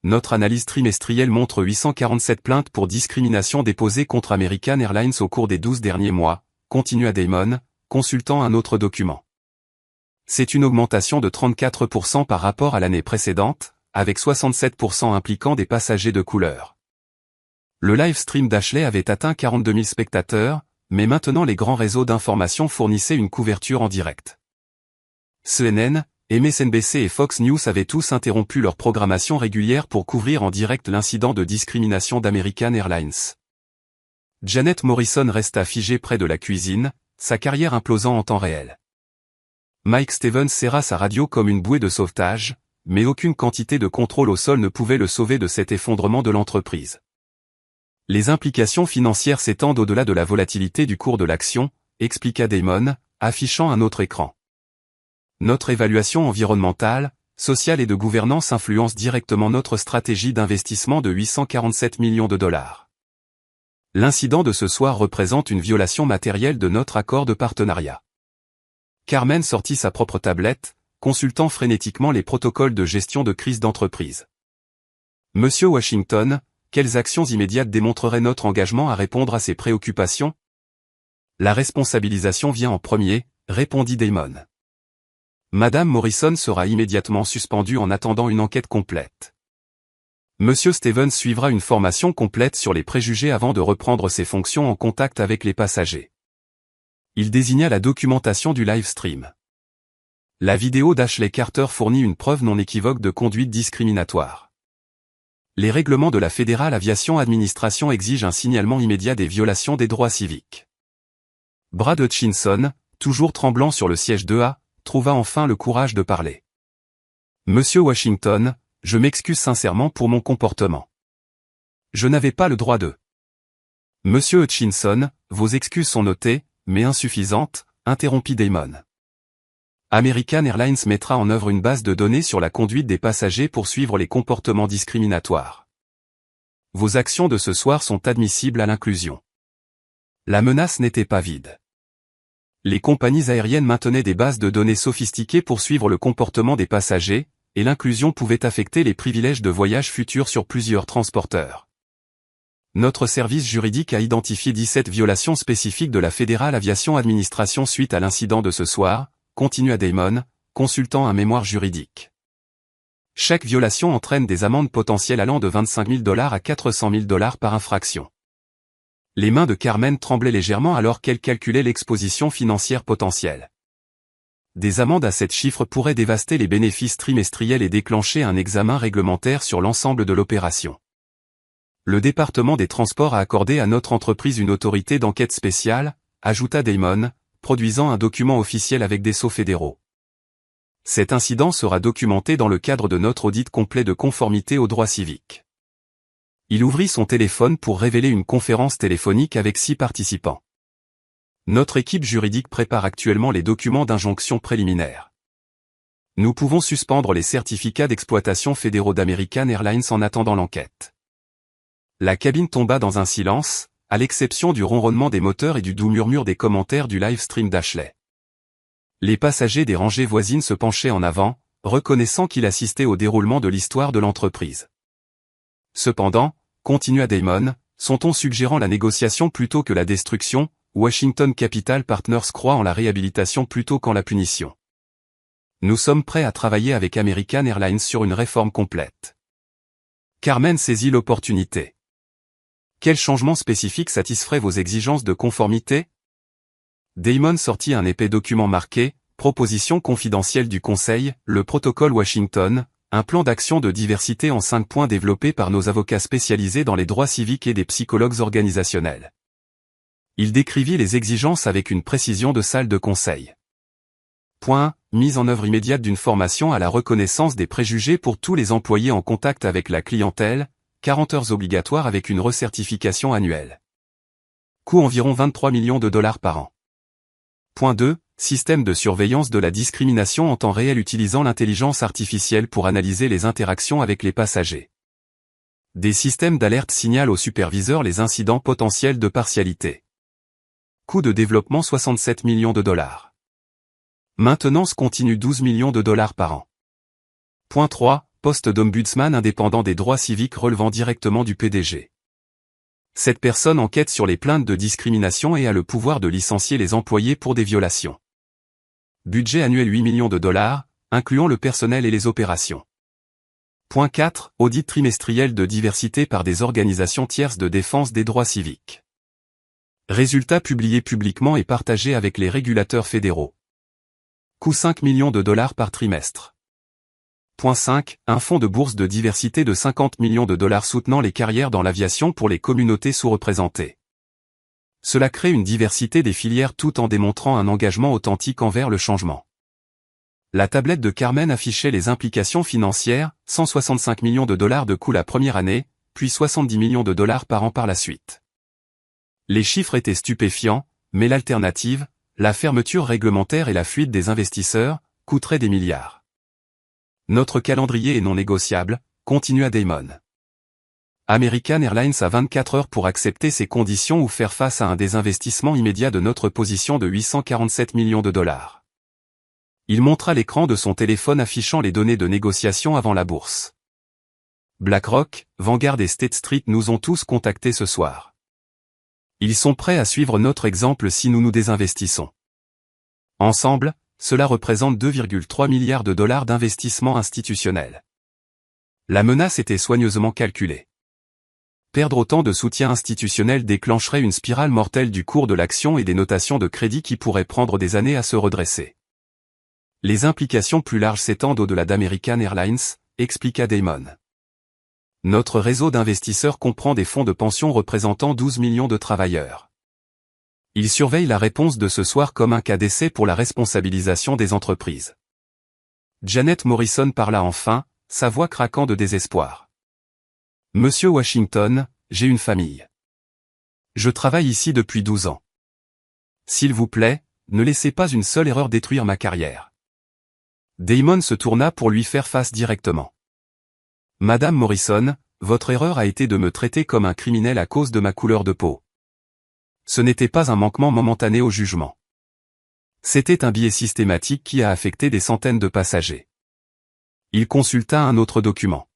Notre analyse trimestrielle montre 847 plaintes pour discrimination déposées contre American Airlines au cours des 12 derniers mois, continua Damon, consultant un autre document. C'est une augmentation de 34% par rapport à l'année précédente, avec 67% impliquant des passagers de couleur. Le live stream d'Ashley avait atteint 42 000 spectateurs, mais maintenant les grands réseaux d'information fournissaient une couverture en direct. CNN, MSNBC et Fox News avaient tous interrompu leur programmation régulière pour couvrir en direct l'incident de discrimination d'American Airlines. Janet Morrison resta figée près de la cuisine, sa carrière implosant en temps réel. Mike Stevens serra sa radio comme une bouée de sauvetage, mais aucune quantité de contrôle au sol ne pouvait le sauver de cet effondrement de l'entreprise. Les implications financières s'étendent au-delà de la volatilité du cours de l'action, expliqua Damon, affichant un autre écran. Notre évaluation environnementale, sociale et de gouvernance influence directement notre stratégie d'investissement de 847 millions de dollars. L'incident de ce soir représente une violation matérielle de notre accord de partenariat. Carmen sortit sa propre tablette, consultant frénétiquement les protocoles de gestion de crise d'entreprise. Monsieur Washington, quelles actions immédiates démontreraient notre engagement à répondre à ces préoccupations? La responsabilisation vient en premier, répondit Damon. Madame Morrison sera immédiatement suspendue en attendant une enquête complète. Monsieur Stevens suivra une formation complète sur les préjugés avant de reprendre ses fonctions en contact avec les passagers. Il désigna la documentation du live stream. La vidéo d'Ashley Carter fournit une preuve non équivoque de conduite discriminatoire. Les règlements de la Fédérale Aviation Administration exigent un signalement immédiat des violations des droits civiques. Brad Hutchinson, toujours tremblant sur le siège 2A, trouva enfin le courage de parler. Monsieur Washington, Je m'excuse sincèrement pour mon comportement. Je n'avais pas le droit de... Monsieur Hutchinson, vos excuses sont notées, mais insuffisantes, interrompit Damon. American Airlines mettra en œuvre une base de données sur la conduite des passagers pour suivre les comportements discriminatoires. Vos actions de ce soir sont admissibles à l'inclusion. La menace n'était pas vide. Les compagnies aériennes maintenaient des bases de données sophistiquées pour suivre le comportement des passagers, et l'inclusion pouvait affecter les privilèges de voyage futurs sur plusieurs transporteurs. Notre service juridique a identifié 17 violations spécifiques de la Federal Aviation Administration suite à l'incident de ce soir, continua Damon, consultant un mémoire juridique. Chaque violation entraîne des amendes potentielles allant de $25 000 à $400 000 par infraction. Les mains de Carmen tremblaient légèrement alors qu'elle calculait l'exposition financière potentielle. Des amendes à 7 chiffres pourraient dévaster les bénéfices trimestriels et déclencher un examen réglementaire sur l'ensemble de l'opération. Le département des transports a accordé à notre entreprise une autorité d'enquête spéciale, ajouta Damon, produisant un document officiel avec des sceaux fédéraux. Cet incident sera documenté dans le cadre de notre audit complet de conformité aux droits civiques. Il ouvrit son téléphone pour révéler une conférence téléphonique avec 6 participants. Notre équipe juridique prépare actuellement les documents d'injonction préliminaire. Nous pouvons suspendre les certificats d'exploitation fédéraux d'American Airlines en attendant l'enquête. La cabine tomba dans un silence, à l'exception du ronronnement des moteurs et du doux murmure des commentaires du live stream d'Ashley. Les passagers des rangées voisines se penchaient en avant, reconnaissant qu'ils assistaient au déroulement de l'histoire de l'entreprise. Cependant, continua Damon, son ton suggérant la négociation plutôt que la destruction, Washington Capital Partners croit en la réhabilitation plutôt qu'en la punition. Nous sommes prêts à travailler avec American Airlines sur une réforme complète. Carmen saisit l'opportunité. Quel changement spécifique satisferait vos exigences de conformité? Damon sortit un épais document marqué « Proposition confidentielle du Conseil, le protocole Washington », un plan d'action de diversité en 5 points développé par nos avocats spécialisés dans les droits civiques et des psychologues organisationnels. Il décrivit les exigences avec une précision de salle de conseil. Point, mise en œuvre immédiate d'une formation à la reconnaissance des préjugés pour tous les employés en contact avec la clientèle, 40 heures obligatoires avec une recertification annuelle. Coût environ $23 millions par an. Point 2. Système de surveillance de la discrimination en temps réel utilisant l'intelligence artificielle pour analyser les interactions avec les passagers. Des systèmes d'alerte signalent aux superviseurs les incidents potentiels de partialité. Coût de développement $67 millions. Maintenance continue $12 millions par an. Point 3. Poste d'ombudsman indépendant des droits civiques relevant directement du PDG. Cette personne enquête sur les plaintes de discrimination et a le pouvoir de licencier les employés pour des violations. Budget annuel $8 millions, incluant le personnel et les opérations. Point 4. Audit trimestriel de diversité par des organisations tierces de défense des droits civiques. Résultats publiés publiquement et partagés avec les régulateurs fédéraux. Coût $5 millions par trimestre. Point 5. Un fonds de bourse de diversité de $50 millions soutenant les carrières dans l'aviation pour les communautés sous-représentées. Cela crée une diversité des filières tout en démontrant un engagement authentique envers le changement. La tablette de Carmen affichait les implications financières, $165 millions de coût la première année, puis $70 millions par an par la suite. Les chiffres étaient stupéfiants, mais l'alternative, la fermeture réglementaire et la fuite des investisseurs, coûteraient des milliards. Notre calendrier est non négociable, continua Damon. American Airlines a 24 heures pour accepter ces conditions ou faire face à un désinvestissement immédiat de notre position de $847 millions. Il montra l'écran de son téléphone affichant les données de négociation avant la bourse. BlackRock, Vanguard et State Street nous ont tous contactés ce soir. Ils sont prêts à suivre notre exemple si nous nous désinvestissons. Ensemble, cela représente $2,3 milliards d'investissement institutionnel. La menace était soigneusement calculée. Perdre autant de soutien institutionnel déclencherait une spirale mortelle du cours de l'action et des notations de crédit qui pourraient prendre des années à se redresser. Les implications plus larges s'étendent au-delà d'American Airlines, expliqua Damon. Notre réseau d'investisseurs comprend des fonds de pension représentant 12 millions de travailleurs. Ils surveillent la réponse de ce soir comme un cas d'essai pour la responsabilisation des entreprises. Janet Morrison parla enfin, sa voix craquant de désespoir. Monsieur Washington, j'ai une famille. Je travaille ici depuis 12 ans. S'il vous plaît, ne laissez pas une seule erreur détruire ma carrière. Damon se tourna pour lui faire face directement. Madame Morrison, votre erreur a été de me traiter comme un criminel à cause de ma couleur de peau. Ce n'était pas un manquement momentané au jugement. C'était un biais systématique qui a affecté des centaines de passagers. Il consulta un autre document.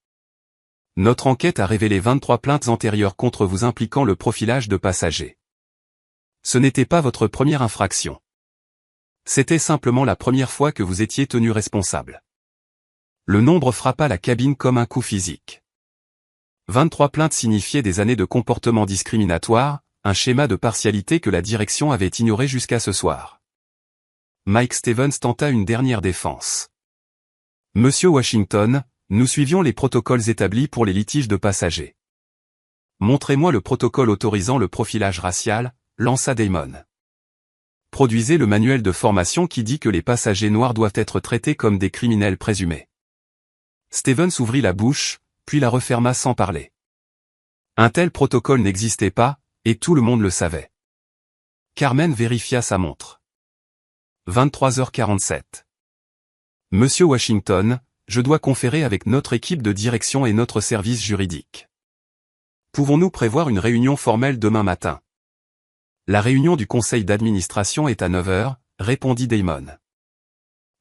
Notre enquête a révélé 23 plaintes antérieures contre vous impliquant le profilage de passagers. Ce n'était pas votre première infraction. C'était simplement la première fois que vous étiez tenu responsable. Le nombre frappa la cabine comme un coup physique. 23 plaintes signifiaient des années de comportement discriminatoire, un schéma de partialité que la direction avait ignoré jusqu'à ce soir. Mike Stevens tenta une dernière défense. Monsieur Washington, nous suivions les protocoles établis pour les litiges de passagers. Montrez-moi le protocole autorisant le profilage racial, lança Damon. Produisez le manuel de formation qui dit que les passagers noirs doivent être traités comme des criminels présumés. Stevens ouvrit la bouche, puis la referma sans parler. Un tel protocole n'existait pas, et tout le monde le savait. Carmen vérifia sa montre. 23h47. Monsieur Washington, je dois conférer avec notre équipe de direction et notre service juridique. Pouvons-nous prévoir une réunion formelle demain matin? La réunion du conseil d'administration est à 9h, répondit Damon.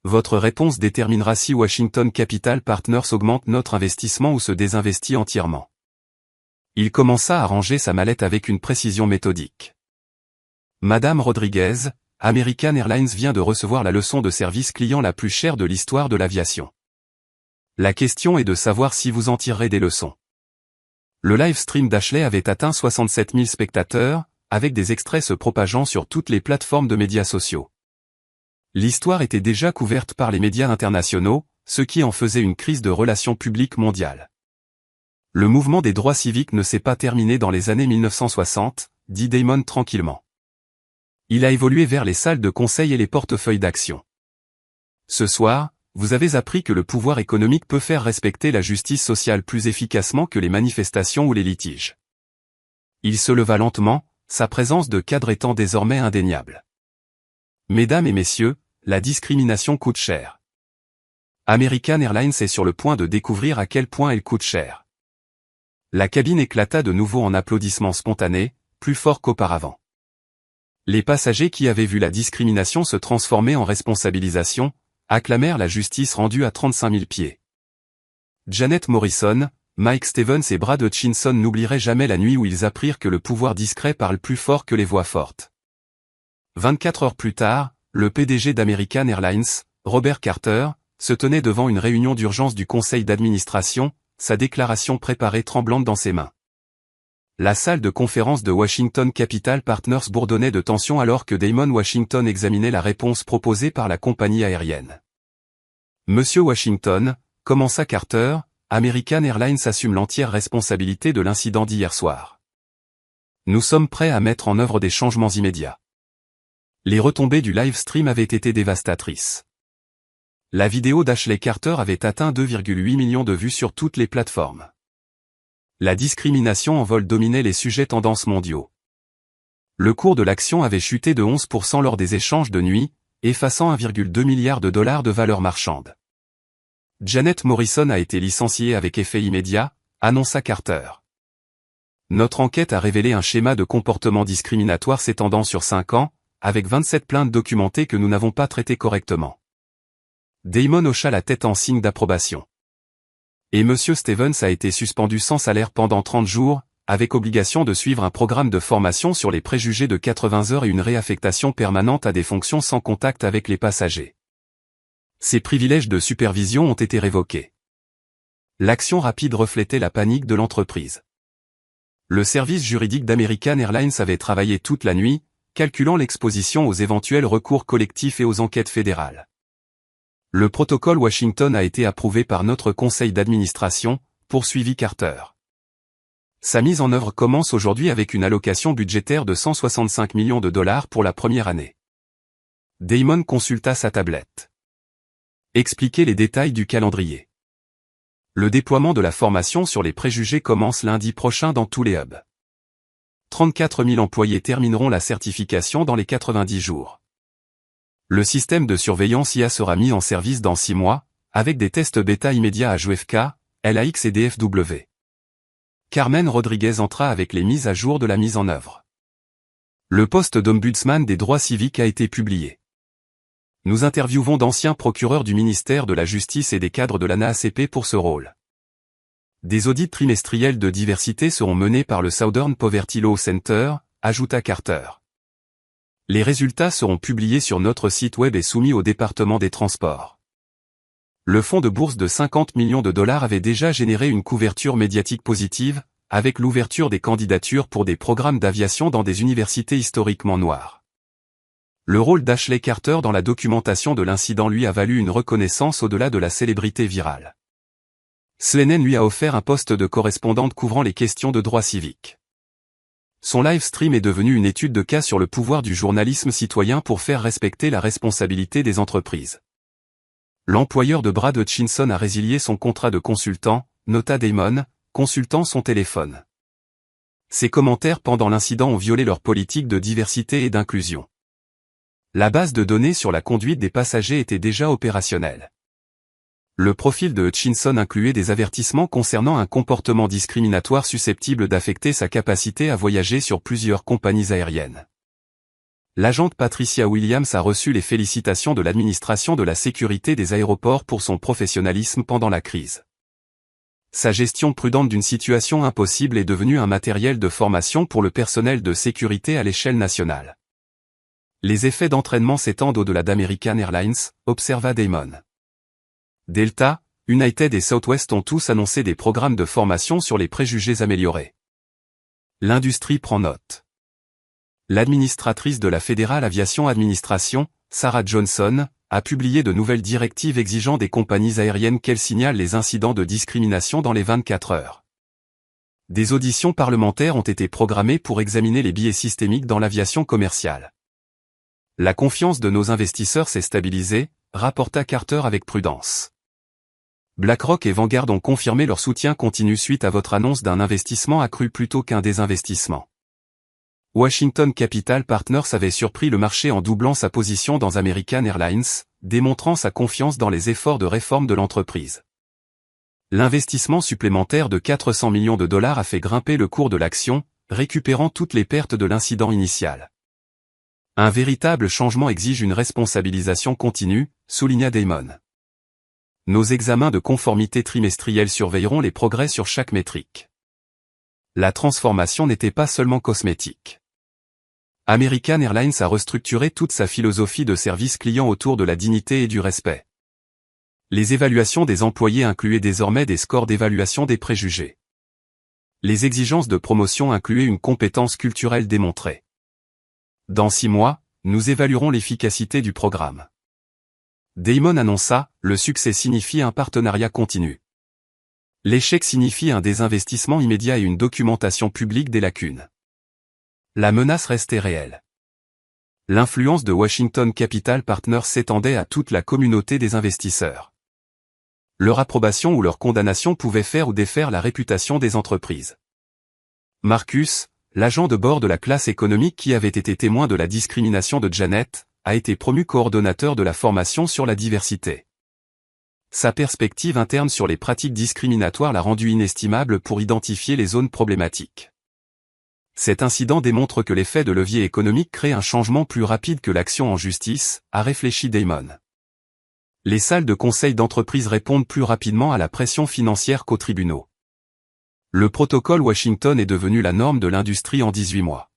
Votre réponse déterminera si Washington Capital Partners augmente notre investissement ou se désinvestit entièrement. Il commença à ranger sa mallette avec une précision méthodique. Madame Rodriguez, American Airlines vient de recevoir la leçon de service client la plus chère de l'histoire de l'aviation. La question est de savoir si vous en tirerez des leçons. Le live stream d'Ashley avait atteint 67 000 spectateurs, avec des extraits se propageant sur toutes les plateformes de médias sociaux. L'histoire était déjà couverte par les médias internationaux, ce qui en faisait une crise de relations publiques mondiale. Le mouvement des droits civiques ne s'est pas terminé dans les années 1960, dit Damon tranquillement. Il a évolué vers les salles de conseil et les portefeuilles d'action. Ce soir, vous avez appris que le pouvoir économique peut faire respecter la justice sociale plus efficacement que les manifestations ou les litiges. Il se leva lentement, sa présence de cadre étant désormais indéniable. Mesdames et messieurs, la discrimination coûte cher. American Airlines est sur le point de découvrir à quel point elle coûte cher. La cabine éclata de nouveau en applaudissements spontanés, plus forts qu'auparavant. Les passagers qui avaient vu la discrimination se transformer en responsabilisation, acclamèrent la justice rendue à 35 000 pieds. Janet Morrison, Mike Stevens et Brad Hutchinson n'oublieraient jamais la nuit où ils apprirent que le pouvoir discret parle plus fort que les voix fortes. 24 heures plus tard, le PDG d'American Airlines, Robert Carter, se tenait devant une réunion d'urgence du conseil d'administration, sa déclaration préparée tremblante dans ses mains. La salle de conférence de Washington Capital Partners bourdonnait de tension alors que Damon Washington examinait la réponse proposée par la compagnie aérienne. Monsieur Washington, commença Carter, American Airlines assume l'entière responsabilité de l'incident d'hier soir. Nous sommes prêts à mettre en œuvre des changements immédiats. Les retombées du live stream avaient été dévastatrices. La vidéo d'Ashley Carter avait atteint 2,8 millions de vues sur toutes les plateformes. La discrimination en vol dominait les sujets tendances mondiaux. Le cours de l'action avait chuté de 11% lors des échanges de nuit, effaçant 1,2 milliard de dollars de valeur marchande. Janet Morrison a été licenciée avec effet immédiat, annonça Carter. Notre enquête a révélé un schéma de comportement discriminatoire s'étendant sur 5 ans, avec 27 plaintes documentées que nous n'avons pas traitées correctement. Damon hocha la tête en signe d'approbation. Et Monsieur Stevens a été suspendu sans salaire pendant 30 jours, avec obligation de suivre un programme de formation sur les préjugés de 80 heures et une réaffectation permanente à des fonctions sans contact avec les passagers. Ses privilèges de supervision ont été révoqués. L'action rapide reflétait la panique de l'entreprise. Le service juridique d'American Airlines avait travaillé toute la nuit, calculant l'exposition aux éventuels recours collectifs et aux enquêtes fédérales. Le protocole Washington a été approuvé par notre conseil d'administration, poursuivit Carter. Sa mise en œuvre commence aujourd'hui avec une allocation budgétaire de 165 millions de dollars pour la première année. Damon consulta sa tablette. Expliquez les détails du calendrier. Le déploiement de la formation sur les préjugés commence lundi prochain dans tous les hubs. 34 000 employés termineront la certification dans les 90 jours. Le système de surveillance IA sera mis en service dans 6 mois, avec des tests bêta immédiats à JFK, LAX et DFW. Carmen Rodriguez entra avec les mises à jour de la mise en œuvre. Le poste d'ombudsman des droits civiques a été publié. Nous interviewons d'anciens procureurs du ministère de la Justice et des cadres de l'ANAACP pour ce rôle. Des audits trimestriels de diversité seront menés par le Southern Poverty Law Center, ajouta Carter. Les résultats seront publiés sur notre site web et soumis au département des transports. Le fonds de bourse de 50 millions de dollars avait déjà généré une couverture médiatique positive, avec l'ouverture des candidatures pour des programmes d'aviation dans des universités historiquement noires. Le rôle d'Ashley Carter dans la documentation de l'incident lui a valu une reconnaissance au-delà de la célébrité virale. CNN lui a offert un poste de correspondante couvrant les questions de droit civique. Son live stream est devenu une étude de cas sur le pouvoir du journalisme citoyen pour faire respecter la responsabilité des entreprises. L'employeur de Brad Hutchinson a résilié son contrat de consultant, nota Damon, consultant son téléphone. Ses commentaires pendant l'incident ont violé leur politique de diversité et d'inclusion. La base de données sur la conduite des passagers était déjà opérationnelle. Le profil de Hutchinson incluait des avertissements concernant un comportement discriminatoire susceptible d'affecter sa capacité à voyager sur plusieurs compagnies aériennes. L'agente Patricia Williams a reçu les félicitations de l'administration de la sécurité des aéroports pour son professionnalisme pendant la crise. Sa gestion prudente d'une situation impossible est devenue un matériel de formation pour le personnel de sécurité à l'échelle nationale. Les effets d'entraînement s'étendent au-delà d'American Airlines, observa Damon. Delta, United et Southwest ont tous annoncé des programmes de formation sur les préjugés améliorés. L'industrie prend note. L'administratrice de la Federal Aviation Administration, Sarah Johnson, a publié de nouvelles directives exigeant des compagnies aériennes qu'elles signalent les incidents de discrimination dans les 24 heures. Des auditions parlementaires ont été programmées pour examiner les biais systémiques dans l'aviation commerciale. La confiance de nos investisseurs s'est stabilisée, rapporta Carter avec prudence. BlackRock et Vanguard ont confirmé leur soutien continu suite à votre annonce d'un investissement accru plutôt qu'un désinvestissement. Washington Capital Partners avait surpris le marché en doublant sa position dans American Airlines, démontrant sa confiance dans les efforts de réforme de l'entreprise. L'investissement supplémentaire de 400 millions de dollars a fait grimper le cours de l'action, récupérant toutes les pertes de l'incident initial. Un véritable changement exige une responsabilisation continue, souligna Damon. Nos examens de conformité trimestriels surveilleront les progrès sur chaque métrique. La transformation n'était pas seulement cosmétique. American Airlines a restructuré toute sa philosophie de service client autour de la dignité et du respect. Les évaluations des employés incluaient désormais des scores d'évaluation des préjugés. Les exigences de promotion incluaient une compétence culturelle démontrée. Dans 6 mois, nous évaluerons l'efficacité du programme. Damon annonça, le succès signifie un partenariat continu. L'échec signifie un désinvestissement immédiat et une documentation publique des lacunes. La menace restait réelle. L'influence de Washington Capital Partners s'étendait à toute la communauté des investisseurs. Leur approbation ou leur condamnation pouvait faire ou défaire la réputation des entreprises. Marcus, l'agent de bord de la classe économique qui avait été témoin de la discrimination de Janet, a été promu coordonnateur de la formation sur la diversité. Sa perspective interne sur les pratiques discriminatoires l'a rendu inestimable pour identifier les zones problématiques. Cet incident démontre que l'effet de levier économique crée un changement plus rapide que l'action en justice, a réfléchi Damon. Les salles de conseil d'entreprise répondent plus rapidement à la pression financière qu'aux tribunaux. Le protocole Washington est devenu la norme de l'industrie en 18 mois.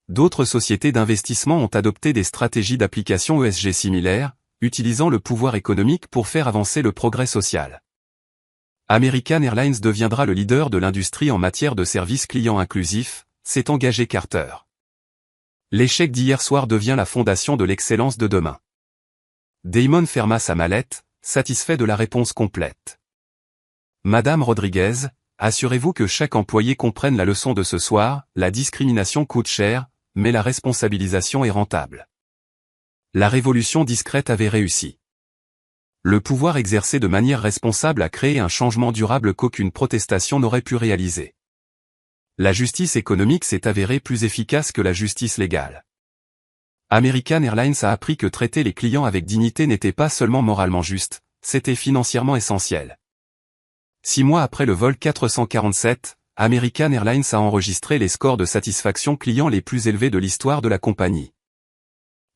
D'autres sociétés d'investissement ont adopté des stratégies d'application ESG similaires, utilisant le pouvoir économique pour faire avancer le progrès social. American Airlines deviendra le leader de l'industrie en matière de services clients inclusifs, s'est engagé Carter. L'échec d'hier soir devient la fondation de l'excellence de demain. Damon ferma sa mallette, satisfait de la réponse complète. Madame Rodriguez, assurez-vous que chaque employé comprenne la leçon de ce soir, la discrimination coûte cher, mais la responsabilisation est rentable. La révolution discrète avait réussi. Le pouvoir exercé de manière responsable a créé un changement durable qu'aucune protestation n'aurait pu réaliser. La justice économique s'est avérée plus efficace que la justice légale. American Airlines a appris que traiter les clients avec dignité n'était pas seulement moralement juste, c'était financièrement essentiel. 6 mois après le vol 447, American Airlines a enregistré les scores de satisfaction client les plus élevés de l'histoire de la compagnie.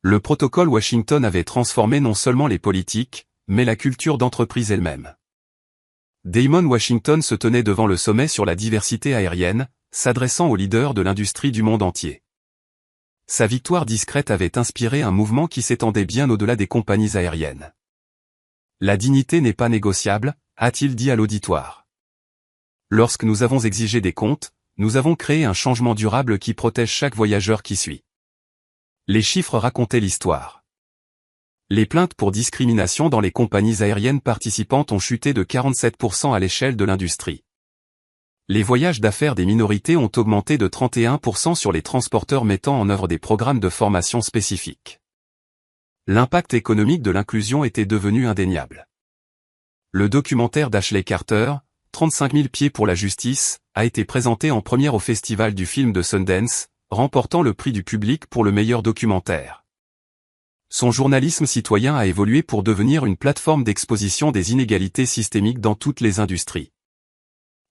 Le protocole Washington avait transformé non seulement les politiques, mais la culture d'entreprise elle-même. Damon Washington se tenait devant le sommet sur la diversité aérienne, s'adressant aux leaders de l'industrie du monde entier. Sa victoire discrète avait inspiré un mouvement qui s'étendait bien au-delà des compagnies aériennes. La dignité n'est pas négociable, a-t-il dit à l'auditoire. Lorsque nous avons exigé des comptes, nous avons créé un changement durable qui protège chaque voyageur qui suit. Les chiffres racontaient l'histoire. Les plaintes pour discrimination dans les compagnies aériennes participantes ont chuté de 47% à l'échelle de l'industrie. Les voyages d'affaires des minorités ont augmenté de 31% sur les transporteurs mettant en œuvre des programmes de formation spécifiques. L'impact économique de l'inclusion était devenu indéniable. Le documentaire d'Ashley Carter, 35 000 pieds pour la justice, a été présenté en première au Festival du film de Sundance, remportant le prix du public pour le meilleur documentaire. Son journalisme citoyen a évolué pour devenir une plateforme d'exposition des inégalités systémiques dans toutes les industries.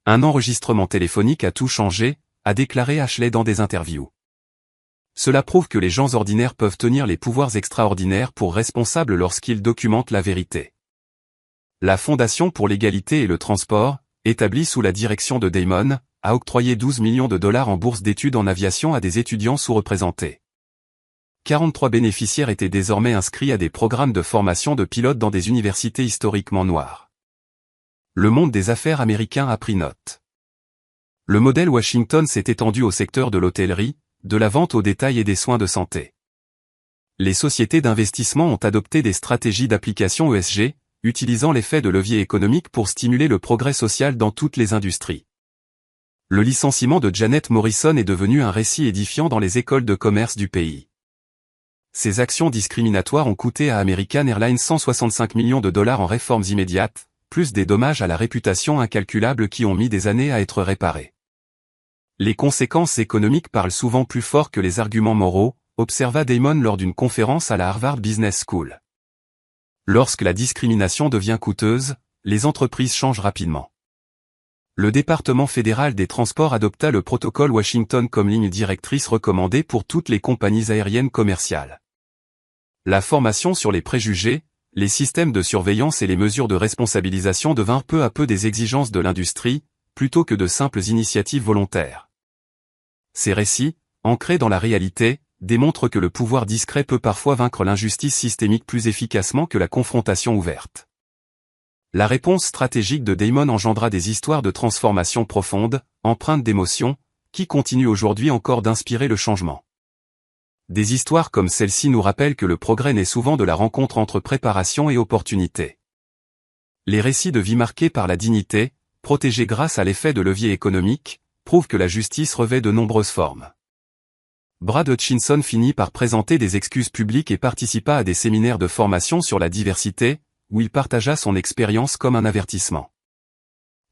Un enregistrement téléphonique a tout changé, a déclaré Ashley dans des interviews. Cela prouve que les gens ordinaires peuvent tenir les pouvoirs extraordinaires pour responsables lorsqu'ils documentent la vérité. La Fondation pour l'égalité et le transport, établie sous la direction de Damon, a octroyé 12 millions de dollars en bourse d'études en aviation à des étudiants sous-représentés. 43 bénéficiaires étaient désormais inscrits à des programmes de formation de pilotes dans des universités historiquement noires. Le monde des affaires américain a pris note. Le modèle Washington s'est étendu au secteur de l'hôtellerie, de la vente au détail et des soins de santé. Les sociétés d'investissement ont adopté des stratégies d'application ESG, utilisant l'effet de levier économique pour stimuler le progrès social dans toutes les industries. Le licenciement de Janet Morrison est devenu un récit édifiant dans les écoles de commerce du pays. Ces actions discriminatoires ont coûté à American Airlines 165 millions de dollars en réformes immédiates, plus des dommages à la réputation incalculables qui ont mis des années à être réparés. Les conséquences économiques parlent souvent plus fort que les arguments moraux, observa Damon lors d'une conférence à la Harvard Business School. Lorsque la discrimination devient coûteuse, les entreprises changent rapidement. Le département fédéral des transports adopta le protocole Washington comme ligne directrice recommandée pour toutes les compagnies aériennes commerciales. La formation sur les préjugés, les systèmes de surveillance et les mesures de responsabilisation devinrent peu à peu des exigences de l'industrie, plutôt que de simples initiatives volontaires. Ces récits, ancrés dans la réalité, démontrent que le pouvoir discret peut parfois vaincre l'injustice systémique plus efficacement que la confrontation ouverte. La réponse stratégique de Damon engendra des histoires de transformation profonde, empreintes d'émotion, qui continuent aujourd'hui encore d'inspirer le changement. Des histoires comme celle-ci nous rappellent que le progrès naît souvent de la rencontre entre préparation et opportunité. Les récits de vie marqués par la dignité, protégés grâce à l'effet de levier économique, prouvent que la justice revêt de nombreuses formes. Brad Hutchinson finit par présenter des excuses publiques et participa à des séminaires de formation sur la diversité, où il partagea son expérience comme un avertissement.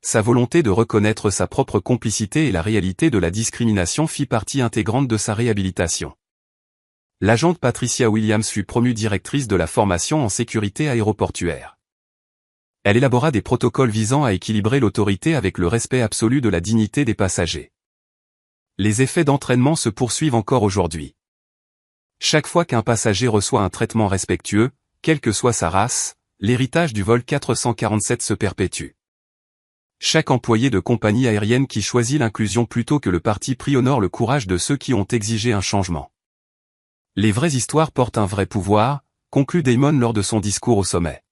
Sa volonté de reconnaître sa propre complicité et la réalité de la discrimination fit partie intégrante de sa réhabilitation. L'agente Patricia Williams fut promue directrice de la formation en sécurité aéroportuaire. Elle élabora des protocoles visant à équilibrer l'autorité avec le respect absolu de la dignité des passagers. Les effets d'entraînement se poursuivent encore aujourd'hui. Chaque fois qu'un passager reçoit un traitement respectueux, quelle que soit sa race, l'héritage du vol 447 se perpétue. Chaque employé de compagnie aérienne qui choisit l'inclusion plutôt que le parti pris honore le courage de ceux qui ont exigé un changement. Les vraies histoires portent un vrai pouvoir, conclut Damon lors de son discours au sommet.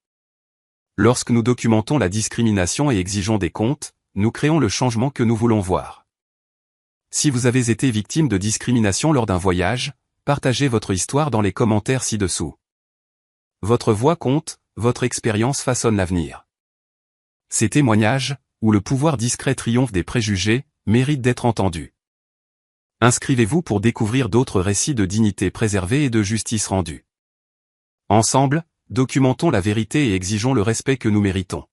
Lorsque nous documentons la discrimination et exigeons des comptes, nous créons le changement que nous voulons voir. Si vous avez été victime de discrimination lors d'un voyage, partagez votre histoire dans les commentaires ci-dessous. Votre voix compte, votre expérience façonne l'avenir. Ces témoignages, où le pouvoir discret triomphe des préjugés, méritent d'être entendus. Inscrivez-vous pour découvrir d'autres récits de dignité préservée et de justice rendue. Ensemble, Documentons la vérité et exigeons le respect que nous méritons.